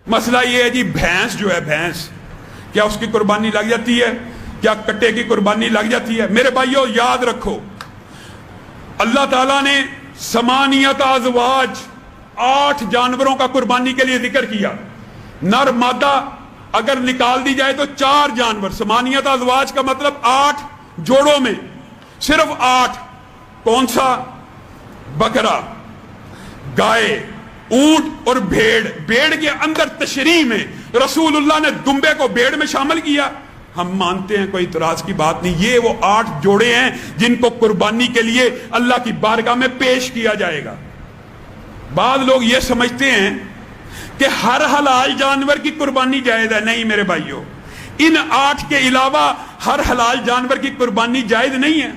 مسئلہ یہ ہے جی بھینس جو ہے بھینس کیا اس کی قربانی لگ جاتی ہے؟ کیا کٹے کی قربانی لگ جاتی ہے؟ میرے بھائیو یاد رکھو اللہ تعالیٰ نے ثمانیت ازواج 8 جانوروں کا قربانی کے لیے ذکر کیا. نر مادہ اگر نکال دی جائے تو 4 جانور. ثمانیت ازواج کا مطلب 8 جوڑوں میں صرف 8. کون سا؟ بکرا، گائے، اونٹ اور بھیڑ. بھیڑ کے اندر تشریح میں رسول اللہ نے دمبے کو بھیڑ میں شامل کیا. ہم مانتے ہیں، کوئی اعتراض کی بات نہیں. یہ وہ 8 جوڑے ہیں جن کو قربانی کے لیے اللہ کی بارگاہ میں پیش کیا جائے گا. بعض لوگ یہ سمجھتے ہیں کہ ہر حلال جانور کی قربانی جائز ہے. نہیں میرے بھائیو، ان 8 کے علاوہ ہر حلال جانور کی قربانی جائز نہیں ہے.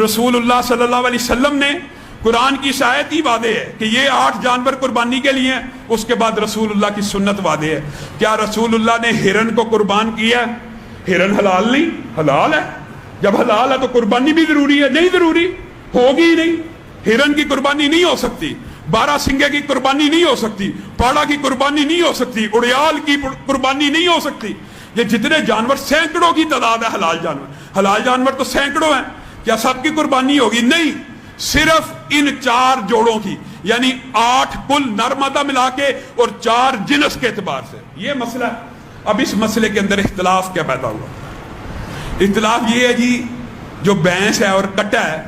رسول اللہ صلی اللہ علیہ وسلم نے قرآن کی آیت ہی واضح ہے کہ یہ 8 جانور قربانی کے لیے ہیں. اس کے بعد رسول اللہ کی سنت واضح ہے. کیا رسول اللہ نے ہرن کو قربان کیا؟ ہرن حلال نہیں؟ حلال ہے. جب حلال ہے تو قربانی بھی ضروری ہے؟ نہیں ضروری، ہوگی ہی نہیں. ہرن کی قربانی نہیں ہو سکتی، 12 سنگے کی قربانی نہیں ہو سکتی، پاڑا کی قربانی نہیں ہو سکتی، اڑیال کی قربانی نہیں ہو سکتی. یہ جتنے جانور سینکڑوں کی تعداد ہے حلال جانور. حلال جانور تو سینکڑوں ہیں. کیا سب کی قربانی ہوگی؟ نہیں، صرف ان 4 جوڑوں کی، یعنی 8 کل نر مادہ ملا کے اور 4 جنس کے اعتبار سے. یہ مسئلہ ہے. اب اس مسئلے کے اندر اختلاف کیا پیدا ہوا؟ اختلاف یہ ہے جی جو بھینس ہے اور کٹا ہے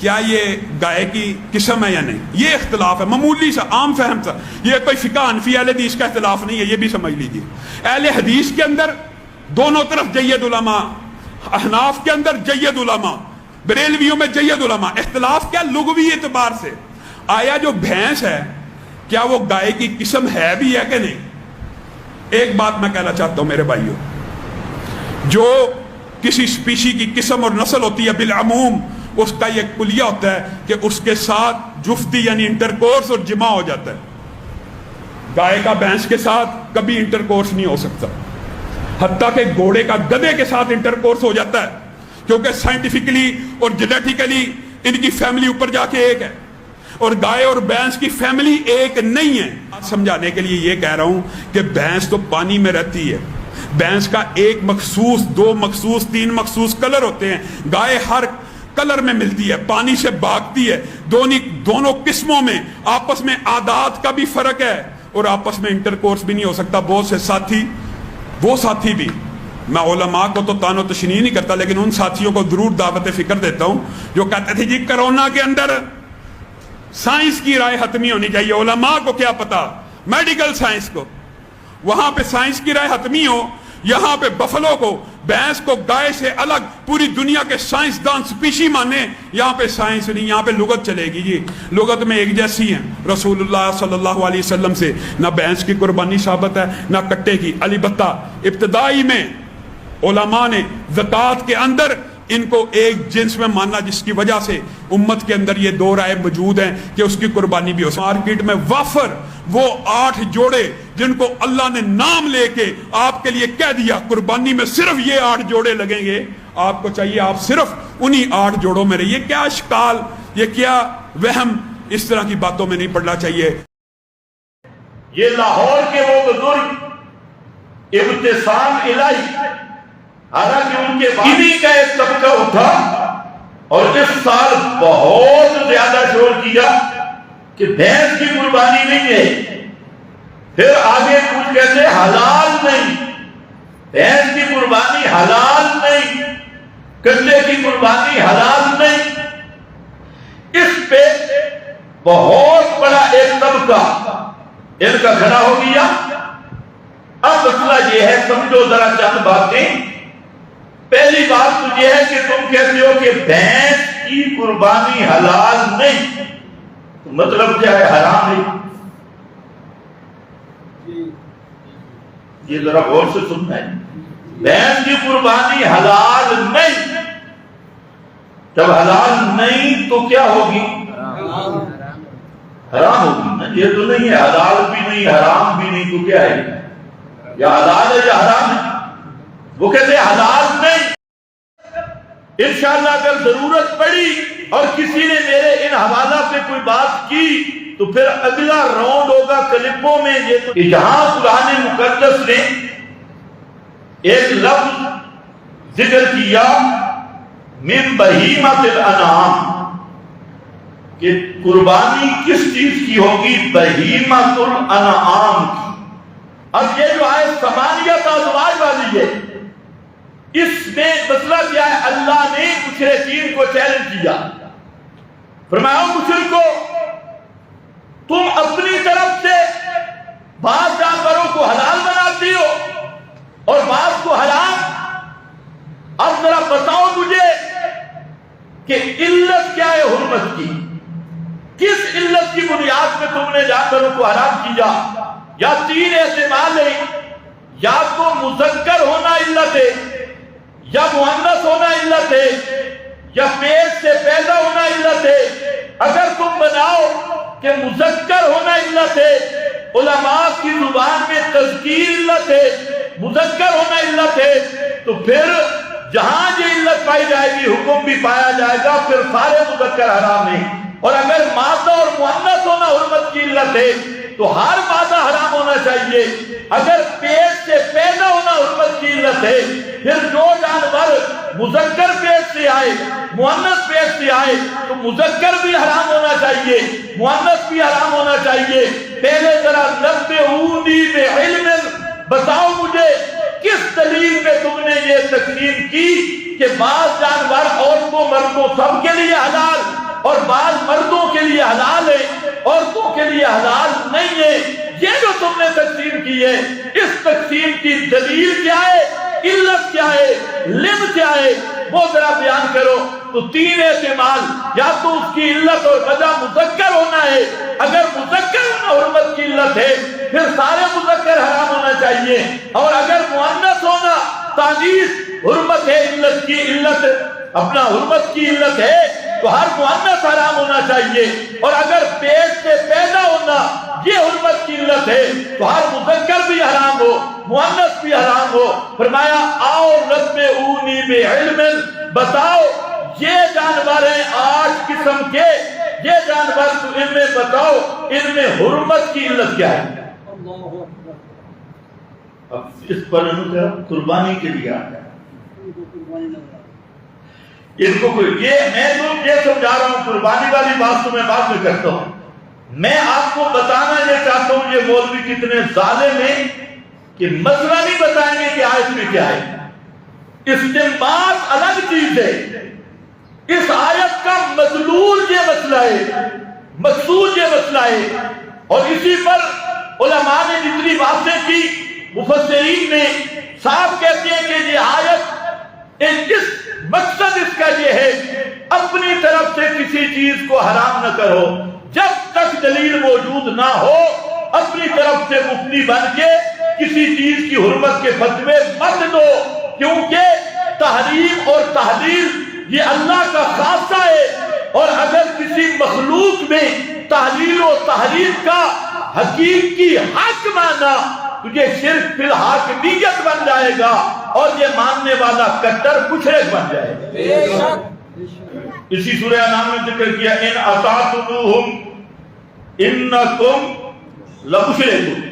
کیا یہ گائے کی قسم ہے یا نہیں. یہ اختلاف ہے معمولی سا، عام فہم سا. یہ کوئی فقہ حنفی اہل حدیث کا اختلاف نہیں ہے، یہ بھی سمجھ لیجیے. اہل حدیث کے اندر دونوں طرف جید علماء، احناف کے اندر جید علماء، بریلویوں میں جید علماء. اختلاف کیا؟ لغوی اعتبار سے. آیا جو بھینس ہے کیا وہ گائے کی قسم ہے بھی ہے کہ نہیں؟ ایک بات میں کہنا چاہتا ہوں میرے بھائیوں، جو کسی سپیشی کی قسم اور نسل ہوتی ہے بالعموم اس کا یہ کلیہ ہوتا ہے کہ اس کے ساتھ جفتی یعنی انٹرکورس اور جمع ہو جاتا ہے. گائے کا بھینس کے ساتھ کبھی انٹرکورس نہیں ہو سکتا، حتیٰ کہ گھوڑے کا گدھے کے ساتھ انٹرکورس ہو جاتا ہے، کیونکہ سائنٹیفکلی اور جینیٹیکلی ان کی فیملی اوپر جا کے ایک ہے، اور گائے اور بھینس کی فیملی ایک نہیں ہے. سمجھانے کے لیے یہ کہہ رہا ہوں کہ بھینس تو پانی میں رہتی ہے. بھینس کا 1 مخصوص، 2 مخصوص، 3 مخصوص کلر ہوتے ہیں. گائے ہر کلر میں ملتی ہے، پانی سے بھاگتی ہے. دونوں قسموں میں آپس میں عادات کا بھی فرق ہے اور آپس میں انٹرکورس بھی نہیں ہو سکتا. بہت سے ساتھی، وہ ساتھی بھی، میں علماء کو تو تان و تشنیع نہیں کرتا لیکن ان ساتھیوں کو ضرور دعوت فکر دیتا ہوں جو کہتے تھے جی کرونا کے اندر سائنس کی رائے حتمی ہونی چاہیے. علماء کو کیا پتا، میڈیکل سائنس کو. وہاں پہ سائنس کی رائے حتمی ہو، یہاں پہ بفلو کو، بھینس کو گائے سے الگ پوری دنیا کے سائنسدان سپیشی مانے. یہاں پہ سائنس نہیں، یہاں پہ لغت چلے گی. جی لغت میں ایک جیسی ہیں. رسول اللہ صلی اللہ علیہ وسلم سے نہ بھینس کی قربانی ثابت ہے نہ کٹے کی. البتہ ابتدائی میں علماء نے زکوٰۃ کے اندر ان کو ایک جنس میں ماننا، جس کی وجہ سے امت کے اندر یہ 2 رائے موجود ہیں کہ اس کی قربانی بھی ہو. مارکیٹ میں وافر وہ 8 جوڑے جن کو اللہ نے نام لے کے آپ کے لیے کہہ دیا قربانی میں صرف یہ 8 جوڑے لگیں گے. آپ کو چاہیے آپ صرف انہی 8 جوڑوں میں رہیے. کیا اشکال، یہ کیا وہم، اس طرح کی باتوں میں نہیں پڑنا چاہیے. یہ لاہور کے وہ بزرگ ابتسام الہی، حالانکہ ان کے انہی کا ایک طبقہ اٹھا اور اس سال بہت زیادہ شور کیا کہ بھینس کی قربانی نہیں ہے. پھر آگے کچھ کہتے حلال نہیں، بھینس کی قربانی حلال نہیں، کٹے کی قربانی حلال نہیں. اس پہ بہت بڑا ایک طبقہ ان کا کھڑا ہو گیا. اب مسئلہ یہ ہے، سمجھو ذرا چند باتیں. پہلی بات تو یہ ہے کہ تم کہتے ہو کہ بھینس کی قربانی حلال نہیں، تو مطلب کیا ہے؟ حرام نہیں. یہ ذرا غور سے سننا ہے. بھینس کی قربانی حلال نہیں. جب حلال نہیں تو کیا ہوگی؟ حرام ہوگی. یہ تو نہیں ہے حلال بھی نہیں حرام بھی نہیں، تو کیا ہے؟ یا حلال ہے یا حرام ہے. وہ کہتے ہیں حلال نہیں. انشاءاللہ اگر ضرورت پڑی اور کسی نے میرے ان حوالہ پہ کوئی بات کی تو پھر اگلا راؤنڈ ہوگا کلپوں میں یہ تو جہاں قرآن مقدس نے ایک لفظ ذکر کیا من بہیمۃ الانعام کہ قربانی کس چیز کی ہوگی؟ بہیمۃ الانعام کی۔ اب یہ جو آیت ثمانیۃ ازواج والی ہے، اس میں مسئلہ کیا ہے؟ اللہ نے مشرکین کو چیلنج کیا، فرمایا مشرکو تم اپنی طرف سے بعض جانوروں کو حلال بناتی ہو اور بعض کو حرام، اب ذرا بتاؤ مجھے کہ علت کیا ہے حرمت کی؟ کس علت کی بنیاد پہ تم نے جانوروں کو حرام کیا؟ یا تین احتمال ہے، یا تو مذکر ہونا علت ہے، یا مؤنث ہونا علت ہے، یا پیٹ سے پیدا ہونا علت ہے۔ اگر تم بناؤ کہ مذکر ہونا علت ہے، علماء کی زبان میں تذکیر علت ہے، مذکر ہونا علت ہے، تو پھر جہاں یہ علت پائی جائے گی حکم بھی پایا جائے گا، پھر سارے مذکر حرام ہیں۔ اور اگر مادہ اور مؤنث ہونا حرمت کی علت ہے تو ہر مادہ حرام ہونا چاہیے۔ اگر پیٹ سے پیدا ہونا حرمت کی علت ہے، پھر جو جانور مذکر پیٹ سے آئے مؤنث پیٹ سے آئے تو مذکر بھی حرام ہونا چاہیے، مؤنث بھی حرام ہونا چاہیے۔ پہلے ذرا نبئونی بعلم، بتاؤ مجھے کس دلیل پہ تم نے یہ تقسیم کی کہ بعض جانور عورتوں مردوں سب کے لیے حلال اور بعض مردوں کے لیے حلال ہے، عورتوں کے لیے حلال نہیں ہے؟ یہ جو تم نے تقسیم کی ہے، اس تقسیم کی دلیل کیا ہے، علت کیا ہے، لم کیا ہے، وہ ذرا بیان کرو۔ تو تین احتمال، یا تو اس کی علت اور وجہ مذکر ہونا ہے، اگر مذکر ہونا حرمت کی علت ہے پھر سارے مذکر حرام ہونا چاہیے، اور اگر مؤنث ہونا تانیث حرمت ہے، علت کی علت اپنا حرمت کی علت ہے تو ہر مؤنث حرام ہونا چاہیے، اور اگر پیٹ سے پیدا ہونا یہ حرمت کی علت ہے تو ہر مذکر بھی حرام ہو مؤنث بھی حرام ہو۔ فرمایا آؤ نبئونی بعلم، بتاؤ یہ جانور ہیں 8 قسم کے، یہ جانور تو ان میں بتاؤ ان میں حرمت کی علت کیا ہے؟ اب اس پر قربانی کے لیے آتا ہے، ان کو کوئی میں تو یہ سمجھا رہا ہوں، قربانی والی بات تو میں بعد میں کرتا ہوں، میں آپ کو بتانا یہ چاہتا ہوں یہ مولوی کتنے ظالم ہیں کہ مسئلہ نہیں بتائیں گے کہ آیت میں کیا ہے۔ استنباط الگ چیز ہے، اس آیت کا مدلول یہ مسئلہ ہے، مقصود یہ مسئلہ ہے، اور اسی پر علماء نے جتنی باتیں کی مفسرین نے صاحب کہتے ہیں کہ یہ آیت اس مقصد اس کا یہ ہے اپنی طرف سے کسی چیز کو حرام نہ کرو، جب تک دلیل موجود نہ ہو اپنی طرف سے مفتی بن کے کسی چیز کی حرمت کے فتوے مت دو، کیونکہ تحریم اور تحلیل یہ اللہ کا خاصہ ہے، اور اگر کسی مخلوق میں تحلیل و تحریم کا حقیقی حق مانا تو یہ شرک فی الحاکمیت بن جائے گا، اور یہ ماننے والا کٹر مشرک بن جائے گا۔ اسی سورہ انعام میں ذکر کیا ان اطعتموہم انکم لمشرکون،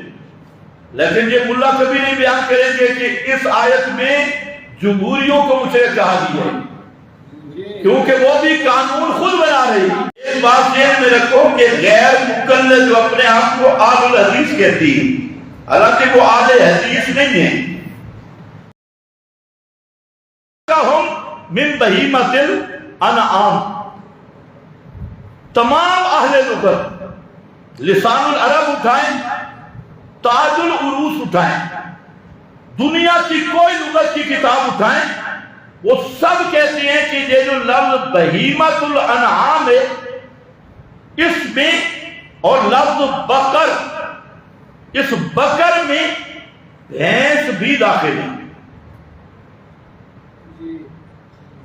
لیکن یہ ملا کبھی نہیں بیان کریں گے کہ اس آیت میں جمہوریوں کو مشرک کہا دیا ہے، کیونکہ وہ بھی قانون خود بنا رہی ہے۔ ایک بات ذہن میں رکھو کہ غیر مقلد جو اپنے آپ کو اہل الحدیث کہتی ہے، حالانکہ وہ اہل حدیث نہیں ہے۔ ہم من بہیمۃ الانعام، تمام اہل لغت لسان العرب اٹھائیں، تاج العروض اٹھائیں، دنیا کی کوئی لغت کی کتاب اٹھائیں، وہ سب کہتے ہیں کہ یہ جو لفظ بہیمۃ الانعام ہے اس میں، اور لفظ بقر، اس بقر میں بھینس بھی داخل ہے۔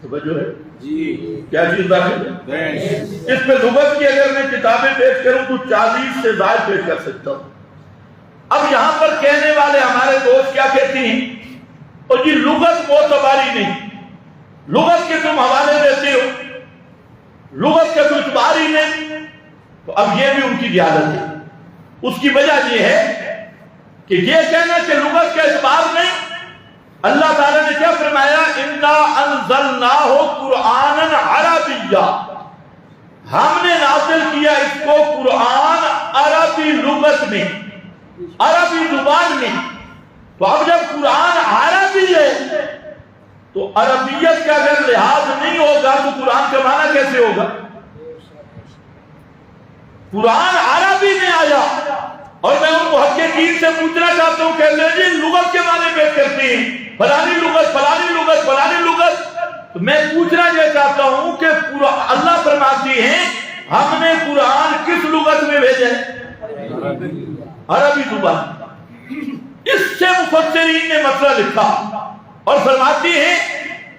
توجہ ہے جی، کیا چیز داخل ہے؟ اس پہ لغت کی اگر میں کتابیں پیش کروں تو 40 سے زائد پیش کر سکتا ہوں۔ اب یہاں پر کہنے والے ہمارے دوست کیا کہتی ہیں، اور جی لغت معتباری نہیں، لغت کے تم حوالے دیتے ہو، لغت کے کوئی اعتبار ہی نہیں، تو اب یہ بھی ان کی جہالت ہے. اس کی وجہ یہ ہے کہ یہ کہنا کہ لغت کا اعتبار نہیں. اللہ تعالیٰ نے کیا فرمایا؟ اِنَّا أَنزَلْنَاهُ قُرْآنًا عَرَبِيًّا، ہم نے نازل کیا اس کو قرآن عربی لغت میں، عربی زبان میں. تو اب جب قرآن عربی ہے تو عربیت کا اگر لحاظ نہیں ہوگا تو قرآن کا معنی کیسے ہوگا؟ قرآن عربی میں آیا اور میں ان محققین سے پوچھنا چاہتا ہوں کہ جی لغت کے معنی پیش کرتے ہیں، فلانی لغت فلانی لغت فلانی لغت. تو میں پوچھنا یہ چاہتا ہوں کہ اللہ فرماتی ہیں ہم نے قرآن کس لغت میں بھیجا ہے؟ عربی زبان. اس سے مفسرین نے مسئلہ لکھا اور فرماتی ہیں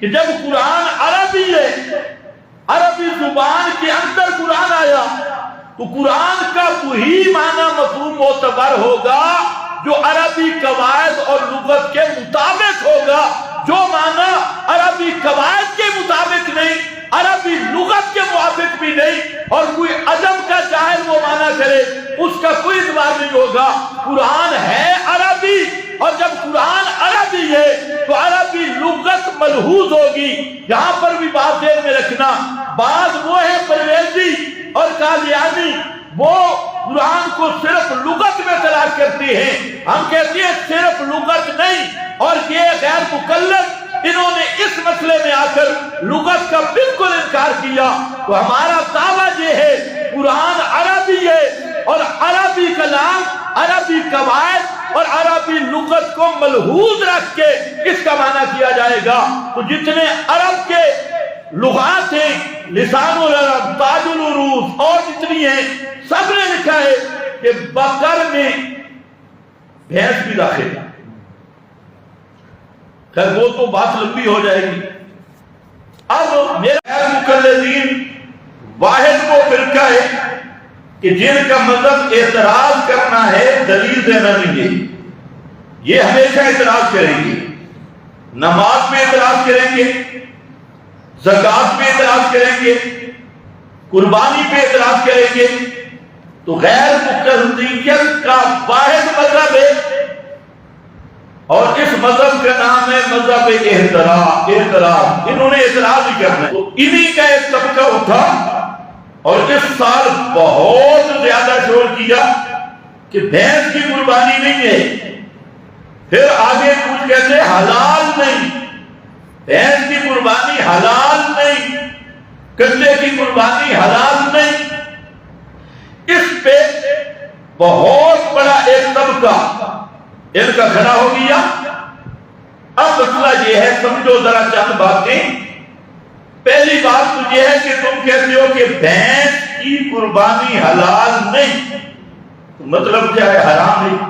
کہ جب قرآن عربی ہے، عربی زبان کے اندر قرآن آیا تو قرآن کا وہی معنی مفہوم معتبر ہوگا جو عربی قواعد اور لغت کے مطابق ہوگا. جو معنی عربی قواعد کے مطابق نہیں، عربی لغت کے موافق بھی نہیں، اور کوئی عجم کا جاہل وہ معنی کرے اس کا کوئی اعتبار نہیں ہوگا. قرآن ہے عربی، اور جب قرآن عربی ہے تو عربی لغت ملحوظ ہوگی. یہاں پر بھی بات ذہن میں رکھنا، بعض وہ ہے پرویزی اور قادیانی، وہ قرآن کو صرف لغت میں تلاش کرتے ہیں. ہم کہتے ہیں صرف لغت نہیں، اور یہ غیر مکلف انہوں نے اس مسئلے میں آ کر لغت کا بالکل انکار کیا. تو ہمارا دعویٰ یہ ہے قرآن عربی ہے، اور عربی کلام، عربی قواعد اور عربی لغت کو ملحوظ رکھ کے اس کا معنی کیا جائے گا. تو جتنے عرب کے لغات ہیں، لسان العرب، تاج العروض اور جتنی ہیں، سب نے لکھا ہے کہ بقر میں بھینس بھی داخل ہے. خیر وہ تو بات لمبی ہو جائے گی. اب میرا غیر مقلدین واحد وہ فرقہ ہے کہ جن کا مطلب اعتراض کرنا ہے، دلیل دینا نہیں ہے. یہ ہمیشہ اعتراض کریں گے، نماز پہ اعتراض کریں گے، زکات پہ اعتراض کریں گے، قربانی پہ اعتراض کریں گے. تو غیر مقلدیت کا واحد مذہب ہے، اور اس مذہب کا نام ہے مذہب اعتراض. انہوں نے اعتراض ہی کرنا ہے. تو انہی کا ایک طبقہ اٹھا اور اس سال بہت زیادہ شور کیا کہ بھینس کی قربانی نہیں ہے. پھر آگے کچھ کہتے حلال نہیں، بھینس کی قربانی حلال نہیں، کتے کی قربانی حلال نہیں. اس پہ بہت بڑا ایک طبقہ ان کا کھڑا ہو گیا. اب مسئلہ یہ ہے، سمجھو ذرا چند باتیں. پہلی بات تو یہ ہے کہ تم کہتے ہو کہ بھینس کی قربانی حلال نہیں، تو مطلب کیا ہے؟ حرام نہیں.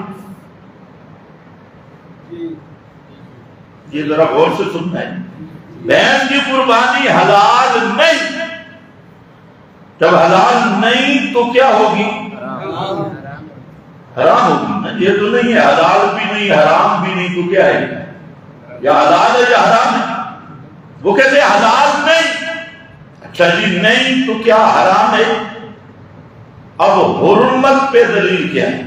یہ ذرا غور سے سننا ہے. بھینس کی قربانی حلال نہیں، جب حلال نہیں تو کیا ہوگی؟ حرام ہوگی. یہ تو نہیں ہے حلال بھی نہیں حرام بھی نہیں، تو کیا ہے؟ یا حلال ہے یا حرام ہے. وہ کہتے ہیں حلال نہیں. اچھا جی نہیں تو کیا حرام ہے؟ اب حرمت پہ دلیل کیا ہے؟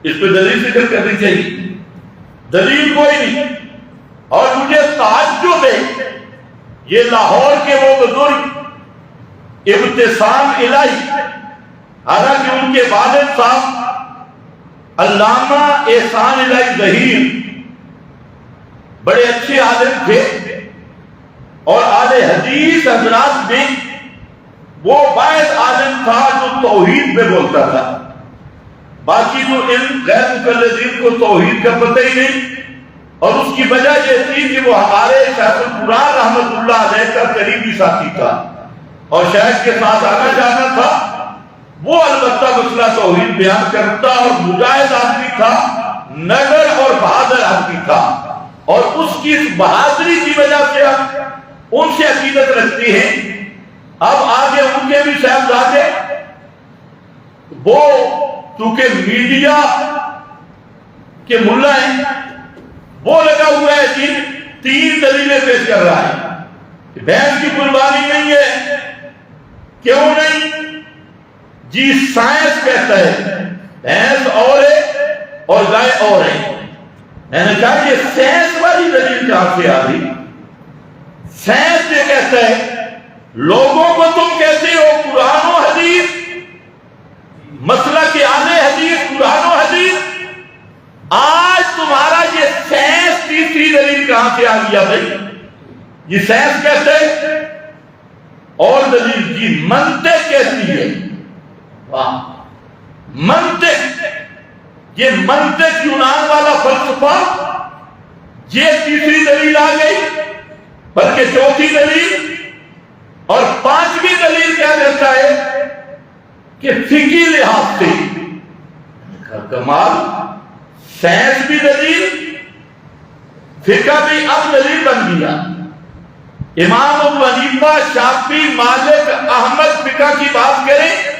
اس پہ دلیل ذکر کرنی چاہیے. دلیل کوئی نہیں. اور مجھے تعجب ہے، یہ لاہور کے وہ بزرگ ابتسام الہی، حالانکہ ان کے والد صاحب علامہ احسان الہی ظہیر بڑے اچھے عالم تھے، اور اہل حدیث حضرات میں وہ واحد عالم تھا جو توحید میں بولتا تھا. باقی تو ان غیر مقلدین کو توحید کا پتہ ہی نہیں. اور اس کی وجہ یہ تھی کہ وہ ہمارے شیخ القرآن رحمت اللہ علیہ کا قریبی ساتھی تھا، اور شیخ کے ساتھ آنا جانا تھا. وہ البتہ مسئلہ توحید بیان کرتا اور مجاہد آدمی تھا، نگر اور بہادر آدمی تھا. اور اس کی اس بہادری کی وجہ سے ان سے عقیدت رکھتی ہیں. اب آگے ان کے بھی صاحبزادے، وہ چونکہ میڈیا کے ملا ہیں، وہ لگا ہوا ہے تین دلیلیں پیش کر رہا ہے کہ بھینس کی قربانی نہیں ہے، کیوں نہیں؟ جی سائنس کہتا ہے بھینس اور ہے اور گائے اور ہے۔ میں نے کہا یہ سائنس والی دلیل کہاں سے آ رہی؟ سائنس یہ کہتا ہے لوگوں کو تم کہتے ہو قرآن و حدیث، مسئلہ کے آنے حدیث قرآن و حدیث، آج تمہارا یہ سائنس تیسری دلیل کہاں سے آ گیا بھائی؟ یہ سائنس کہتا ہے اور دلیل جی منطق کہتی ہے۔ واہ، منطق، یہ منطق یونان والا فلسفہ، یہ تیسری دلیل آ گئی، بلکہ چوتھی دلیل اور پانچویں دلیل کیا کہتا ہے کہ فقہی لحاظ سے کمال، سائنس بھی دلیل، فقہ بھی اب دلیل بن گیا۔ امام ابو حنیفہ، شافعی، مالک، احمد فقہ کی بات کریں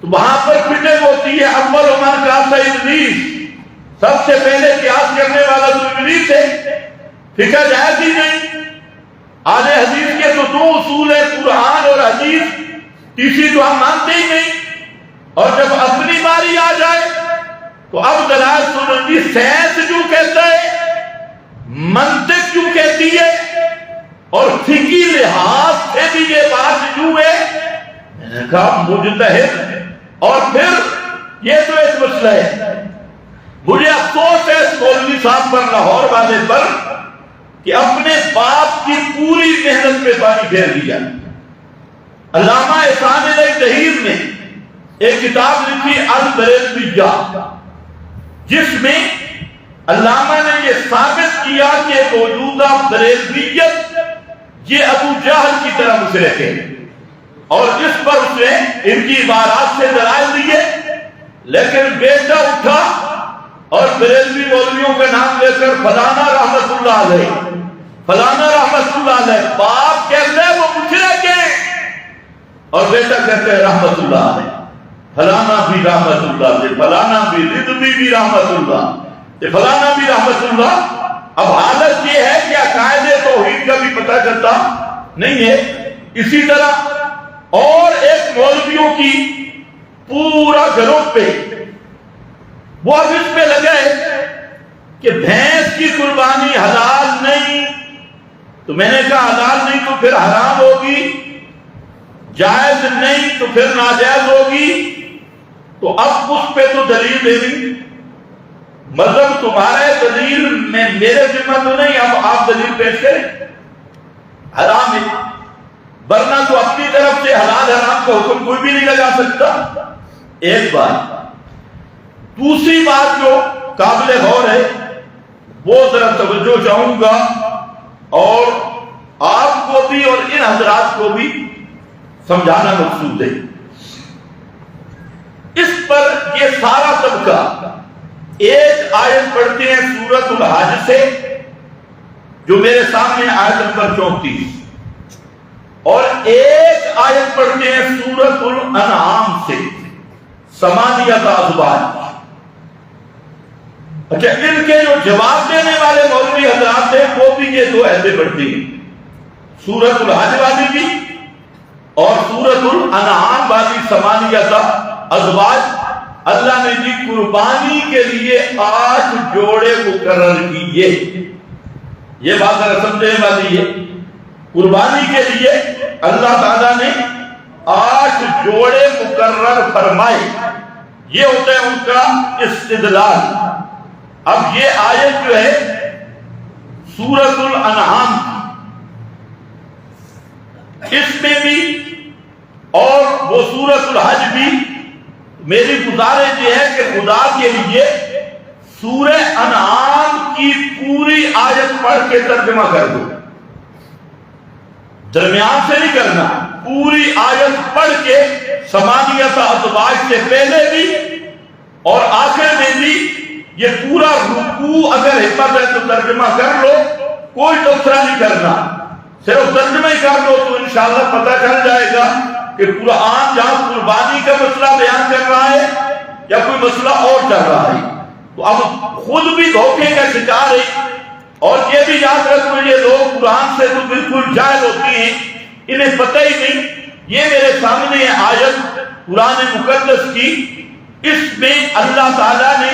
تو وہاں پر فٹنگ ہوتی ہے اول من قاس ابلیس، سب سے پہلے قیاس کرنے والا تو ابلیس ہے، فقہ جائز ہی نہیں۔ اہل حدیث کے تو دو اصول ہیں، قرآن اور حدیث، تیسری تو ہم مانتے ہی نہیں۔ اور جب اپنی باری آ جائے تو اب دلائل سنیں گی، سائنس جو کہتا ہے، منطق جو کہتی ہے، اور فقہی لحاظ سے بھی یہ بات جو ہے، میں نے کہا مجتہد۔ اور پھر یہ تو ایک مسئلہ ہے، مجھے افسوس ہے اس مولوی صاحب پر، لاہور والے پر، کہ اپنے باپ کی پوری محنت پہ پانی پھیر دیا۔ علامہ احسان علیہ طہیر نے ایک کتاب لکھی البریلویہ، جس میں علامہ نے یہ ثابت کیا کہ موجودہ بریلویت یہ ابو جہل کی طرح مشرک ہے، اور اس پر اس نے ان کی عبارات سے دلائل دیے۔ لیکن بیٹا اٹھا اور بریلوی مولویوں کا نام لے کر فلانا رحمت اللہ علیہ، فلانا رحمت اللہ علیہ، باپ کہتا ہے وہ مشرک ہے اور بیٹا کہتا ہے رحمت اللہ علیہ، فلانا بھی رحمت اللہ علیہ، فلانا بھی، رضوی بھی رحمت اللہ، فلانا بھی رحمت اللہ۔ اب حالت یہ ہے کہ عقائد توحید کا بھی پتہ کرتا نہیں ہے۔ اسی طرح اور ایک مولویوں کی پورا گروہ پہ وہ اب اس پہ لگے کہ بھینس کی قربانی حلال نہیں، تو میں نے کہا حلال نہیں تو پھر حرام ہوگی، جائز نہیں تو پھر ناجائز ہوگی، تو اب اس پہ تو دلیل دینی، مطلب تمہارے دلیل میں میرے ذمہ تو نہیں، اب آپ دلیل پیش کریں، حرام ہے، ورنہ تو اپنی طرف سے حلال حرام کا حکم کوئی بھی نہیں لگا سکتا۔ ایک بات، دوسری بات جو قابل غور ہے وہ ذرا توجہ چاہوں گا، اور آپ کو بھی اور ان حضرات کو بھی سمجھانا مقصود ہے۔ اس پر یہ سارا طبقہ ایک آیت پڑھتے ہیں سورۃ الحج سے، جو میرے سامنے آیت نمبر 34، اور ایک آیت پڑھتے ہیں سورۃ الانعام سے، ثمانیۃ ازواج۔ اچھا، ان کے جو جواب دینے والے مولوی حضرات ہیں وہ بھی یہ دو آیتیں پڑھتے ہیں، سورۃ الحج والی بھی اور سورۃ الانعام والی، ثمانیۃ ازواج۔ اللہ نے جی قربانی کے لیے 8 جوڑے مقرر کیے، یہ بات ذرا سمجھنے والی ہے۔ قربانی کے لیے اللہ تعالیٰ نے 8 جوڑے مقرر فرمائے، یہ ہوتا ہے ان کا استدلال۔ اب یہ آیت جو ہے سورۃ الانعام کی، اس میں بھی اور وہ سورۃ الحج بھی، میری گزارش یہ ہے کہ خدا کے لیے سورہ انعام کی پوری آیت پڑھ کے ترجمہ کر دو، درمیان سے نہیں کرنا، پوری آیت پڑھ کے ثمانیۃ ازواج سے پہلے بھی اور آخر میں بھی یہ پورا رکوع اگر ہمت ہے تو ترجمہ کر لو، کوئی تبصرہ نہیں کرنا، صرف ترجمہ ہی کر لو تو انشاءاللہ پتہ چل جائے گا کہ قرآن جہاں قربانی کا مسئلہ بیان کر رہا ہے یا کوئی مسئلہ اور چل رہا ہے۔ تو اب خود بھی دھوکے کا شکار ہے، اور یہ بھی یاد رکھو یہ لوگ قرآن سے تو بالکل جاہل ہوتے ہیں، انہیں پتہ ہی نہیں یہ میرے سامنے آیت قرآن مقدس کی، اس میں اللہ تعالیٰ نے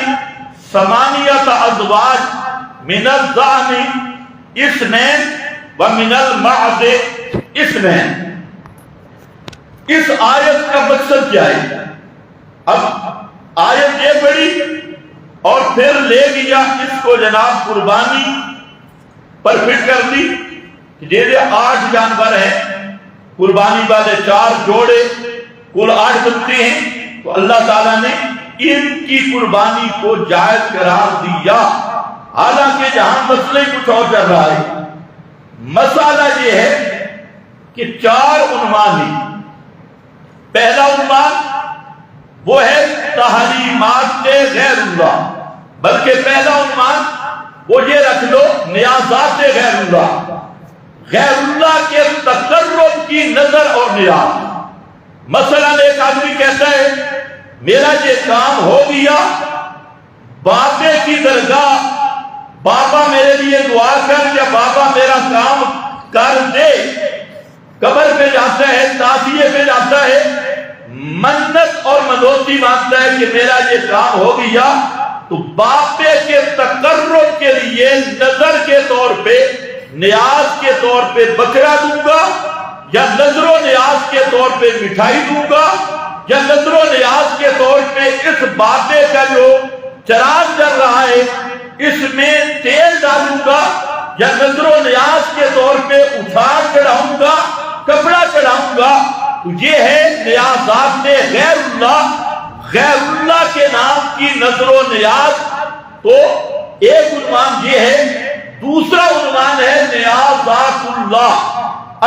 ثمانیۃ ازواج من الضأن اثنین ومن المعز اثنین، اس آیت کا مقصد کیا ہے؟ اب آیت یہ پڑھی اور پھر لے گیا اس کو جناب قربانی پر فٹ کر دی، جیسے 8 جانور ہیں، قربانی والے 4 جوڑے، کل 8 بنتے ہیں، تو اللہ تعالیٰ نے ان کی قربانی کو جائز قرار دیا، حالانکہ جہاں مسئلہ کچھ اور چل رہا ہے۔ مسئلہ یہ ہے کہ 4 عنوان ہیں۔ پہلا عنوان وہ ہے تحریمات غیر اللہ، بلکہ پہلا عنوان وہ یہ رکھ لو نیازات غیر اللہ، غیر اللہ کے تقرب کی نظر اور نیاز۔ مثلا ایک آدمی کہتا ہے میرا یہ کام ہو گیا، بابے کی درگاہ، بابا میرے لیے دعا کر یا بابا میرا کام کر دے، قبر پہ جاتا ہے، تعزیے پہ جاتا ہے، منت اور منوتی مانتا ہے کہ میرا یہ کام ہو گیا، تو بابے کے تقرب کے لیے نظر کے طور پہ، نیاز کے طور پہ بکرا دوں گا، یا نظر و نیاز کے طور پہ مٹھائی دوں گا، یا نظر و نیاز کے طور پہ اس بابے کا جو چراغ جل رہا ہے اس میں تیل ڈالوں گا، یا نظر و نیاز کے طور پہ اٹھار چڑھاؤں گا، کپڑا چڑھاؤں گا۔ تو یہ ہے نیازات غیر اللہ، غیر اللہ کے نام کی نظر و نیاز۔ تو ایک عنوان یہ ہے، دوسرا عنوان ہے نیازات اللہ،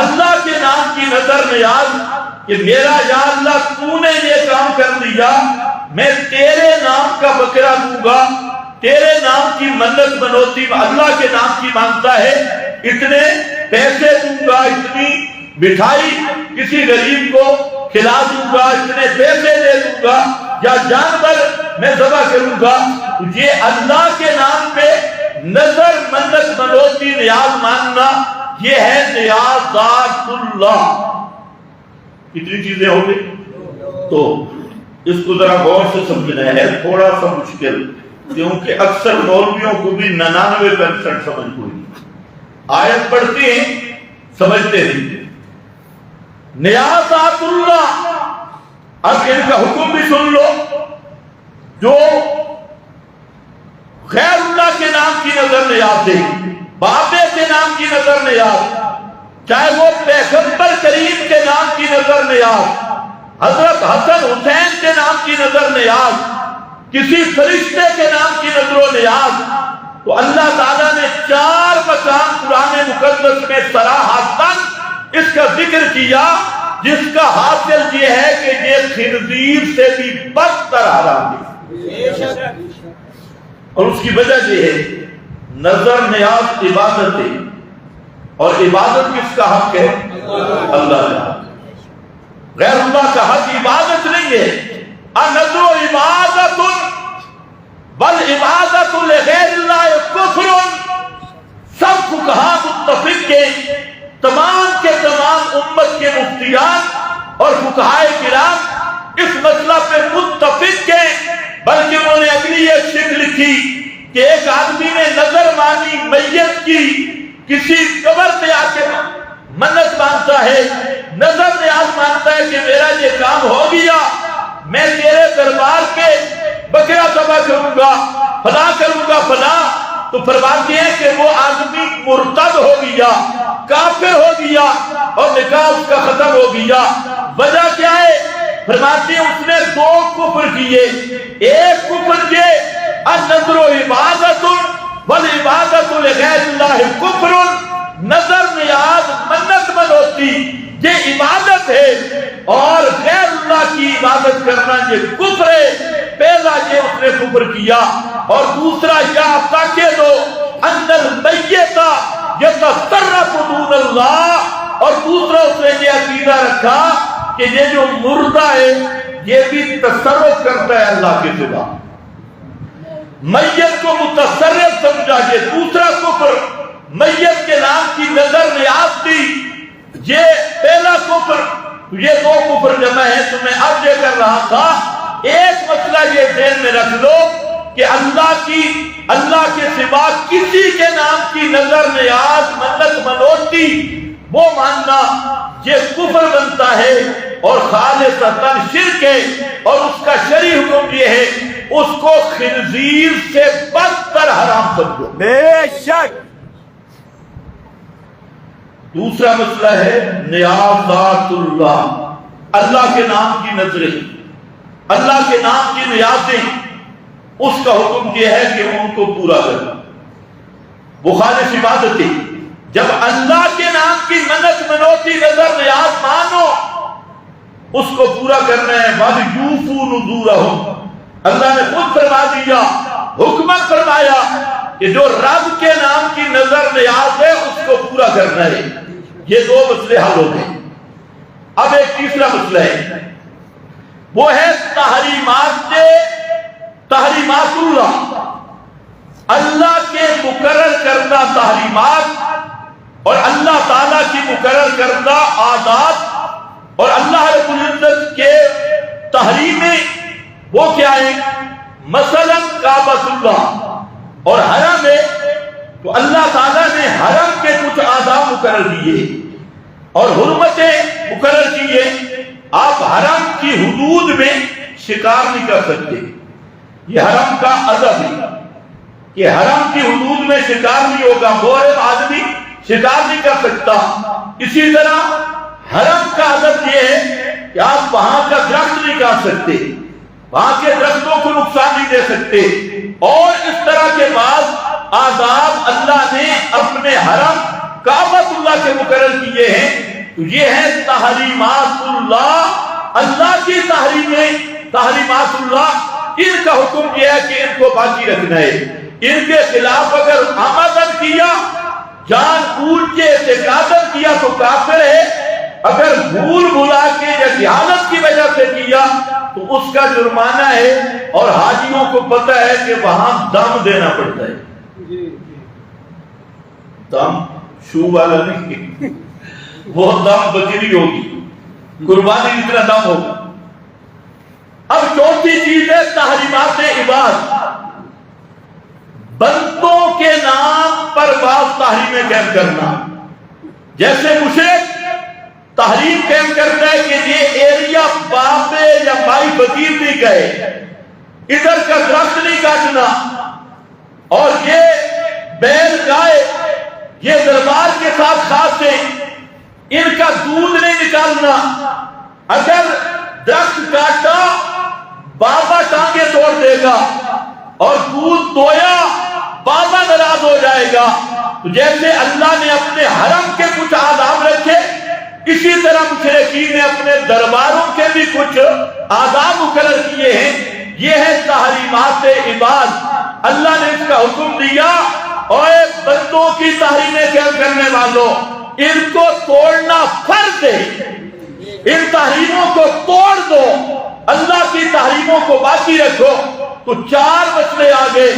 اللہ کے نام کی نظر نیاز، کہ میرا یا اللہ تو نے یہ کام کر دیا، میں تیرے نام کا بکرا دوں گا، تیرے نام کی منت منوتی اللہ کے نام کی مانگتا ہے، اتنے پیسے دوں گا، اتنی مٹھائی کسی غریب کو کھلا دوں گا، اتنے پیسے دے دوں گا، یا جانور میں ذبح کروں گا۔ یہ اللہ کے نام پہ نظر منت منوتی نیاز ماننا، یہ ہے نیازات اللہ۔ کتنی چیزیں ہو گئی؟ تو اس کو ذرا غور سے سمجھنا ہے، تھوڑا سا مشکل، کیونکہ اکثر مولویوں کو بھی 99% سمجھ ہوئی، آیت پڑھتے ہیں سمجھتے نہیں۔ نیازات اللہ، اب ان کا حکم بھی سن لو، جو غیر اللہ کے نام کی نظر نیاز دے، بابے کے نام کی نظر نیاز، چاہے وہ پیغمبر کریم کے نام کی نظر نیاز، حضرت حسن حسین کے نام کی نظر نیاز، کسی فرشتے کے نام کی نظر و نیاز، تو اللہ تعالیٰ نے 4 مقام قرآن مقدس میں صراحتاً اس کا ذکر کیا، جس کا حاصل یہ ہے کہ یہ خنزیر سے بھی بدتر حرام ہے۔ اور اس کی وجہ یہ ہے، نظر نیاز عبادت ہے، اور عبادت کس کا حق ہے؟ اللہ کا۔ غیر اللہ کا حق عبادت نہیں ہے۔ النذر عبادت والعبادت لغیر اللہ کفر۔ سب فقہا متفق ہیں، تمام کے تمام امت کے مفتیان اور فقہائے کرام اس مسئلہ پہ متفق ہیں، بلکہ انہوں نے اگلی یہ شرط لکھی کہ ایک آدمی نے نظر مانی میت کی، کسی قبر پہ آ کے منت مانگتا ہے، نظر نیاز مانگتا ہے کہ میرا یہ کام ہو گیا، میں تیرے دربار کے بکرا ذبح کروں گا، فلاں کروں گا فلاں، تو فرماتے ہیں کہ وہ آدمی مرتد ہو گیا، کافر ہو گیا، اور نکاح اس کا ختم ہو گیا۔ وجہ کیا ہے؟ فرماتے ہیں اس نے 2 کفر کیے۔ ایک کفر یہ النذر عبادت والعبادت لغیر اللہ کفر، نظر نیاز منت منوتی یہ عبادت ہے، اور غیر اللہ کی عبادت کرنا یہ کفر ہے۔ پہلا یہ اس نے کفر کیا، اور دوسرا یا تاکہ دو اندر میتا یتصرف دون اللہ، اور دوسرا اس نے یہ عقیدہ رکھا کہ یہ جو مردہ ہے یہ بھی تصرف کرتا ہے اللہ کے سوا، میت کو متصرف سمجھا۔ یہ دوسرا کفر، میت کے نام کی نظر نیاز دی، یہ پہلا کفر۔ یہ دو کفر جمع ہے. تو میں اب یہ کر رہا تھا ایک مسئلہ یہ ذہن میں رکھ لو کہ اللہ کے سوا کسی کے نام کی نظر نیاز منت منوتی وہ ماننا یہ کفر بنتا ہے اور خالصتاً شرک ہے. اور اس کا شرعی حکم یہ ہے اس کو خنزیر سے بدتر حرام سمجھو. بے شک. دوسرا مسئلہ ہے نیازات اللہ، اللہ کے نام کی نظریں، اللہ کے نام کی نیازیں. اس کا حکم یہ ہے کہ ان کو پورا کرنا. وہ خالص عبادتیں جب اللہ کے نام کی منت منوتی نظر نیاز مانو اس کو پورا کرنا ہے. وَلْيُوفُوا نُذُورَهُمْ، اللہ نے خود فرما دیا، حکمت فرمایا کہ جو رب کے نام کی نظر نیاز ہے اس کو پورا کرنا ہے. یہ دو مسئلے حل ہو گئے. اب ایک تیسرا مسئلہ ہے، وہ ہے تحریمات اللہ، اللہ کے مقرر کردہ تحریمات اور اللہ تعالیٰ کی مقرر کردہ عادات اور اللہ رب العزت کے تحریمیں وہ کیا ہیں؟ مثلا کعبۃ اللہ اور حرم ہے تو اللہ تعالیٰ نے حرم کے کچھ آداب مقرر کیے اور حرمتیں مقرر کیے. آپ حرم کی حدود میں شکار نہیں کر سکتے، یہ حرم کا ادب ہے کہ حرم کی حدود میں شکار نہیں ہوگا، محرم آدمی شکار نہیں کر سکتا. اسی طرح حرم کا ادب یہ ہے کہ آپ وہاں کا درخت نہیں کاٹ سکتے، وہاں کے درختوں کو نقصان نہیں دے سکتے. اور اس طرح کے بعد آداب اللہ نے اپنے حرم کعبۃ اللہ کے مقرر کیے ہیں. تو یہ ہے تحریمات اللہ، اللہ کی تحریمات اللہ. ان کا حکم یہ ہے کہ ان کو باقی رکھنا ہے. ان کے خلاف اگر آمدن کیا، جان بوجھ کے اعتقادن کیا تو کافر ہے. اگر بھول بھلا کے یا جہالت کی وجہ سے کیا تو اس کا جرمانہ ہے. اور حاجیوں کو پتہ ہے کہ وہاں دم دینا پڑتا ہے. دم شو والا نہیں، وہ دم بکری ہوگی، قربانی جتنا دم ہوگا. اب چوتھی چیز ہے تحریمات عباد، بندوں کے نام پر بعض تحریمیں قائم کرنا. جیسے مشرک تحریم قائم کرتا ہے کہ یہ ایریا بابے یا بھائی فقیر نہیں گئے، ادھر کا درخت نہیں کاٹنا، اور یہ بیل گائے یہ دربار کے ساتھ خاص ہیں، ان کا دودھ نہیں نکالنا. اگر درخت کاٹا بابا ٹانگیں توڑ دے گا اور دودھ دویا بابا ناراض ہو جائے گا. تو جیسے اللہ نے اپنے حرم کے کچھ آداب رکھے، اسی طرح مشرکین نے اپنے درباروں کے بھی کچھ آداب مقرر کیے ہیں. یہ ہے تحریمات عباد. اللہ نے اس کا حکم دیا اور بندوں کی تحریمیں قائم کرنے والوں، ان کو توڑنا فرض ہے، ان تحریموں کو توڑ دو، اللہ کی تحریموں کو باقی رکھو. تو چار مسئلے آگے.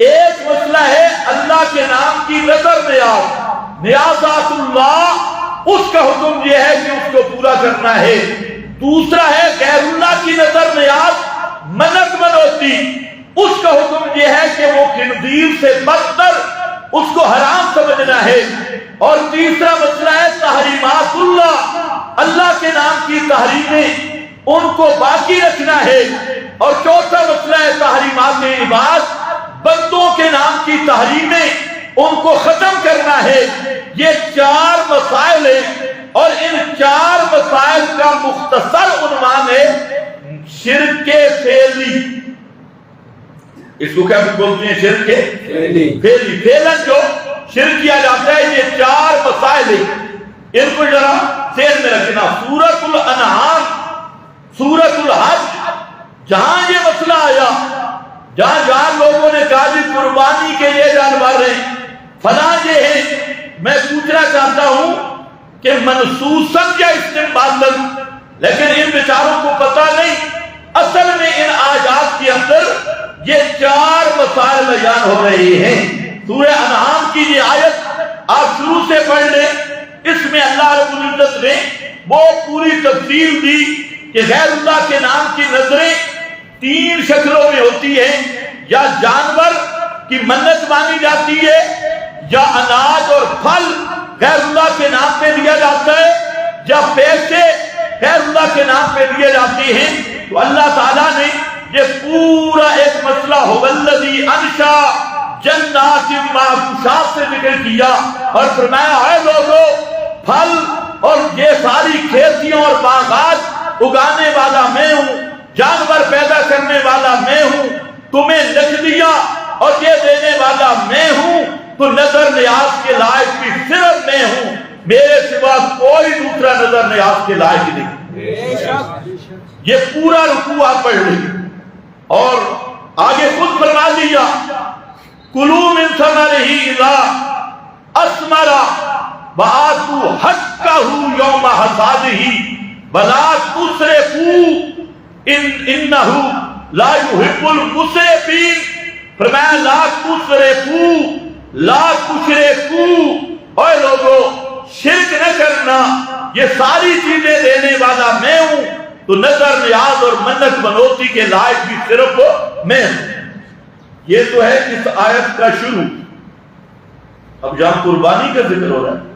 ایک مسئلہ ہے اللہ کے نام کی نظر نیازات اللہ، اس کا حکم یہ ہے کہ اس کو پورا کرنا ہے. دوسرا ہے غیر اللہ کی نظر نیاز منت منوتی، اس کا حکم یہ ہے کہ وہ خنزیر سے بدتر اس کو حرام سمجھنا ہے. اور تیسرا مسئلہ ہے تحریمات اللہ، اللہ کے نام کی تحریمیں ان کو باقی رکھنا ہے. اور چوتھا مسئلہ ہے تحریمات عباد، بندوں کے نام کی تحریمیں ان کو ختم کرنا ہے. یہ چار مسائل ہیں اور ان چار مسائل کا مختصر عنوان ہے شرک فعلی. اس کو کیا بولتے ہیں؟ شرک فعلی. فعلاً جو شرک کیا جاتا ہے. یہ چار مسائل ہیں، ان کو ذرا ذہن میں رکھنا. سورۃ الانعام، سورۃ الحج، جہاں یہ مسئلہ آیا، جہاں لوگوں نے کہا جی قربانی کے یہ جانور ہیں فلاں یہ ہیں، میں پوچھنا چاہتا ہوں کہ منسوساً یا استنباطاً، لیکن ان بیچاروں کو پتہ نہیں اصل میں ان آیات کے اندر یہ چار مسائل بیان ہو رہے ہیں. سورہ انعام کی یہ آیت آپ شروع سے پڑھ لیں، اس میں اللہ رب العزت نے وہ پوری تفصیل دی کہ غیر اللہ کے نام کی نظریں 3 شکلوں میں ہوتی ہیں، یا جانور کی منت مانی جاتی ہے، یا اناج اور پھل غیر اللہ کے نام پہ دیا جاتا ہے، یا پیسے غیر اللہ کے نام پہ دیے جاتے ہیں۔ تو اللہ تعالیٰ نے یہ پورا ایک مسئلہ والذی انشا جنات معروشات سے ذکر کیا اور فرمایا ہے لوگوں، پھل اور یہ ساری کھیتیوں اور باغات اگانے والا میں ہوں، جانور پیدا کرنے والا میں ہوں، تمہیں لکھ دیا اور یہ دینے والا میں ہوں، تو نظر نیاز کے لائق بھی صرف میں ہوں، میرے سوا کوئی دوسرا نظر نیاز کے لائق نہیں۔ یہ پورا رکوع آپ پڑھ لیں اور آگے خود فرما دیا کلوا من ثمرہ اذا اثمر وآتوا حقہ یوم حصادہ ولا تسرفوا انہ لا یحب المسرفین۔ فرمایا لا تسرفوا لا تشرکوا، اے لوگوں شرک نہ کرنا، یہ ساری چیزیں دینے والا میں ہوں، تو نظر نیاز اور منت منوتی کے لائق بھی صرف میں ہوں۔ یہ تو ہے اس آیت کا شروع۔ اب جہاں قربانی کا ذکر ہو رہا ہے،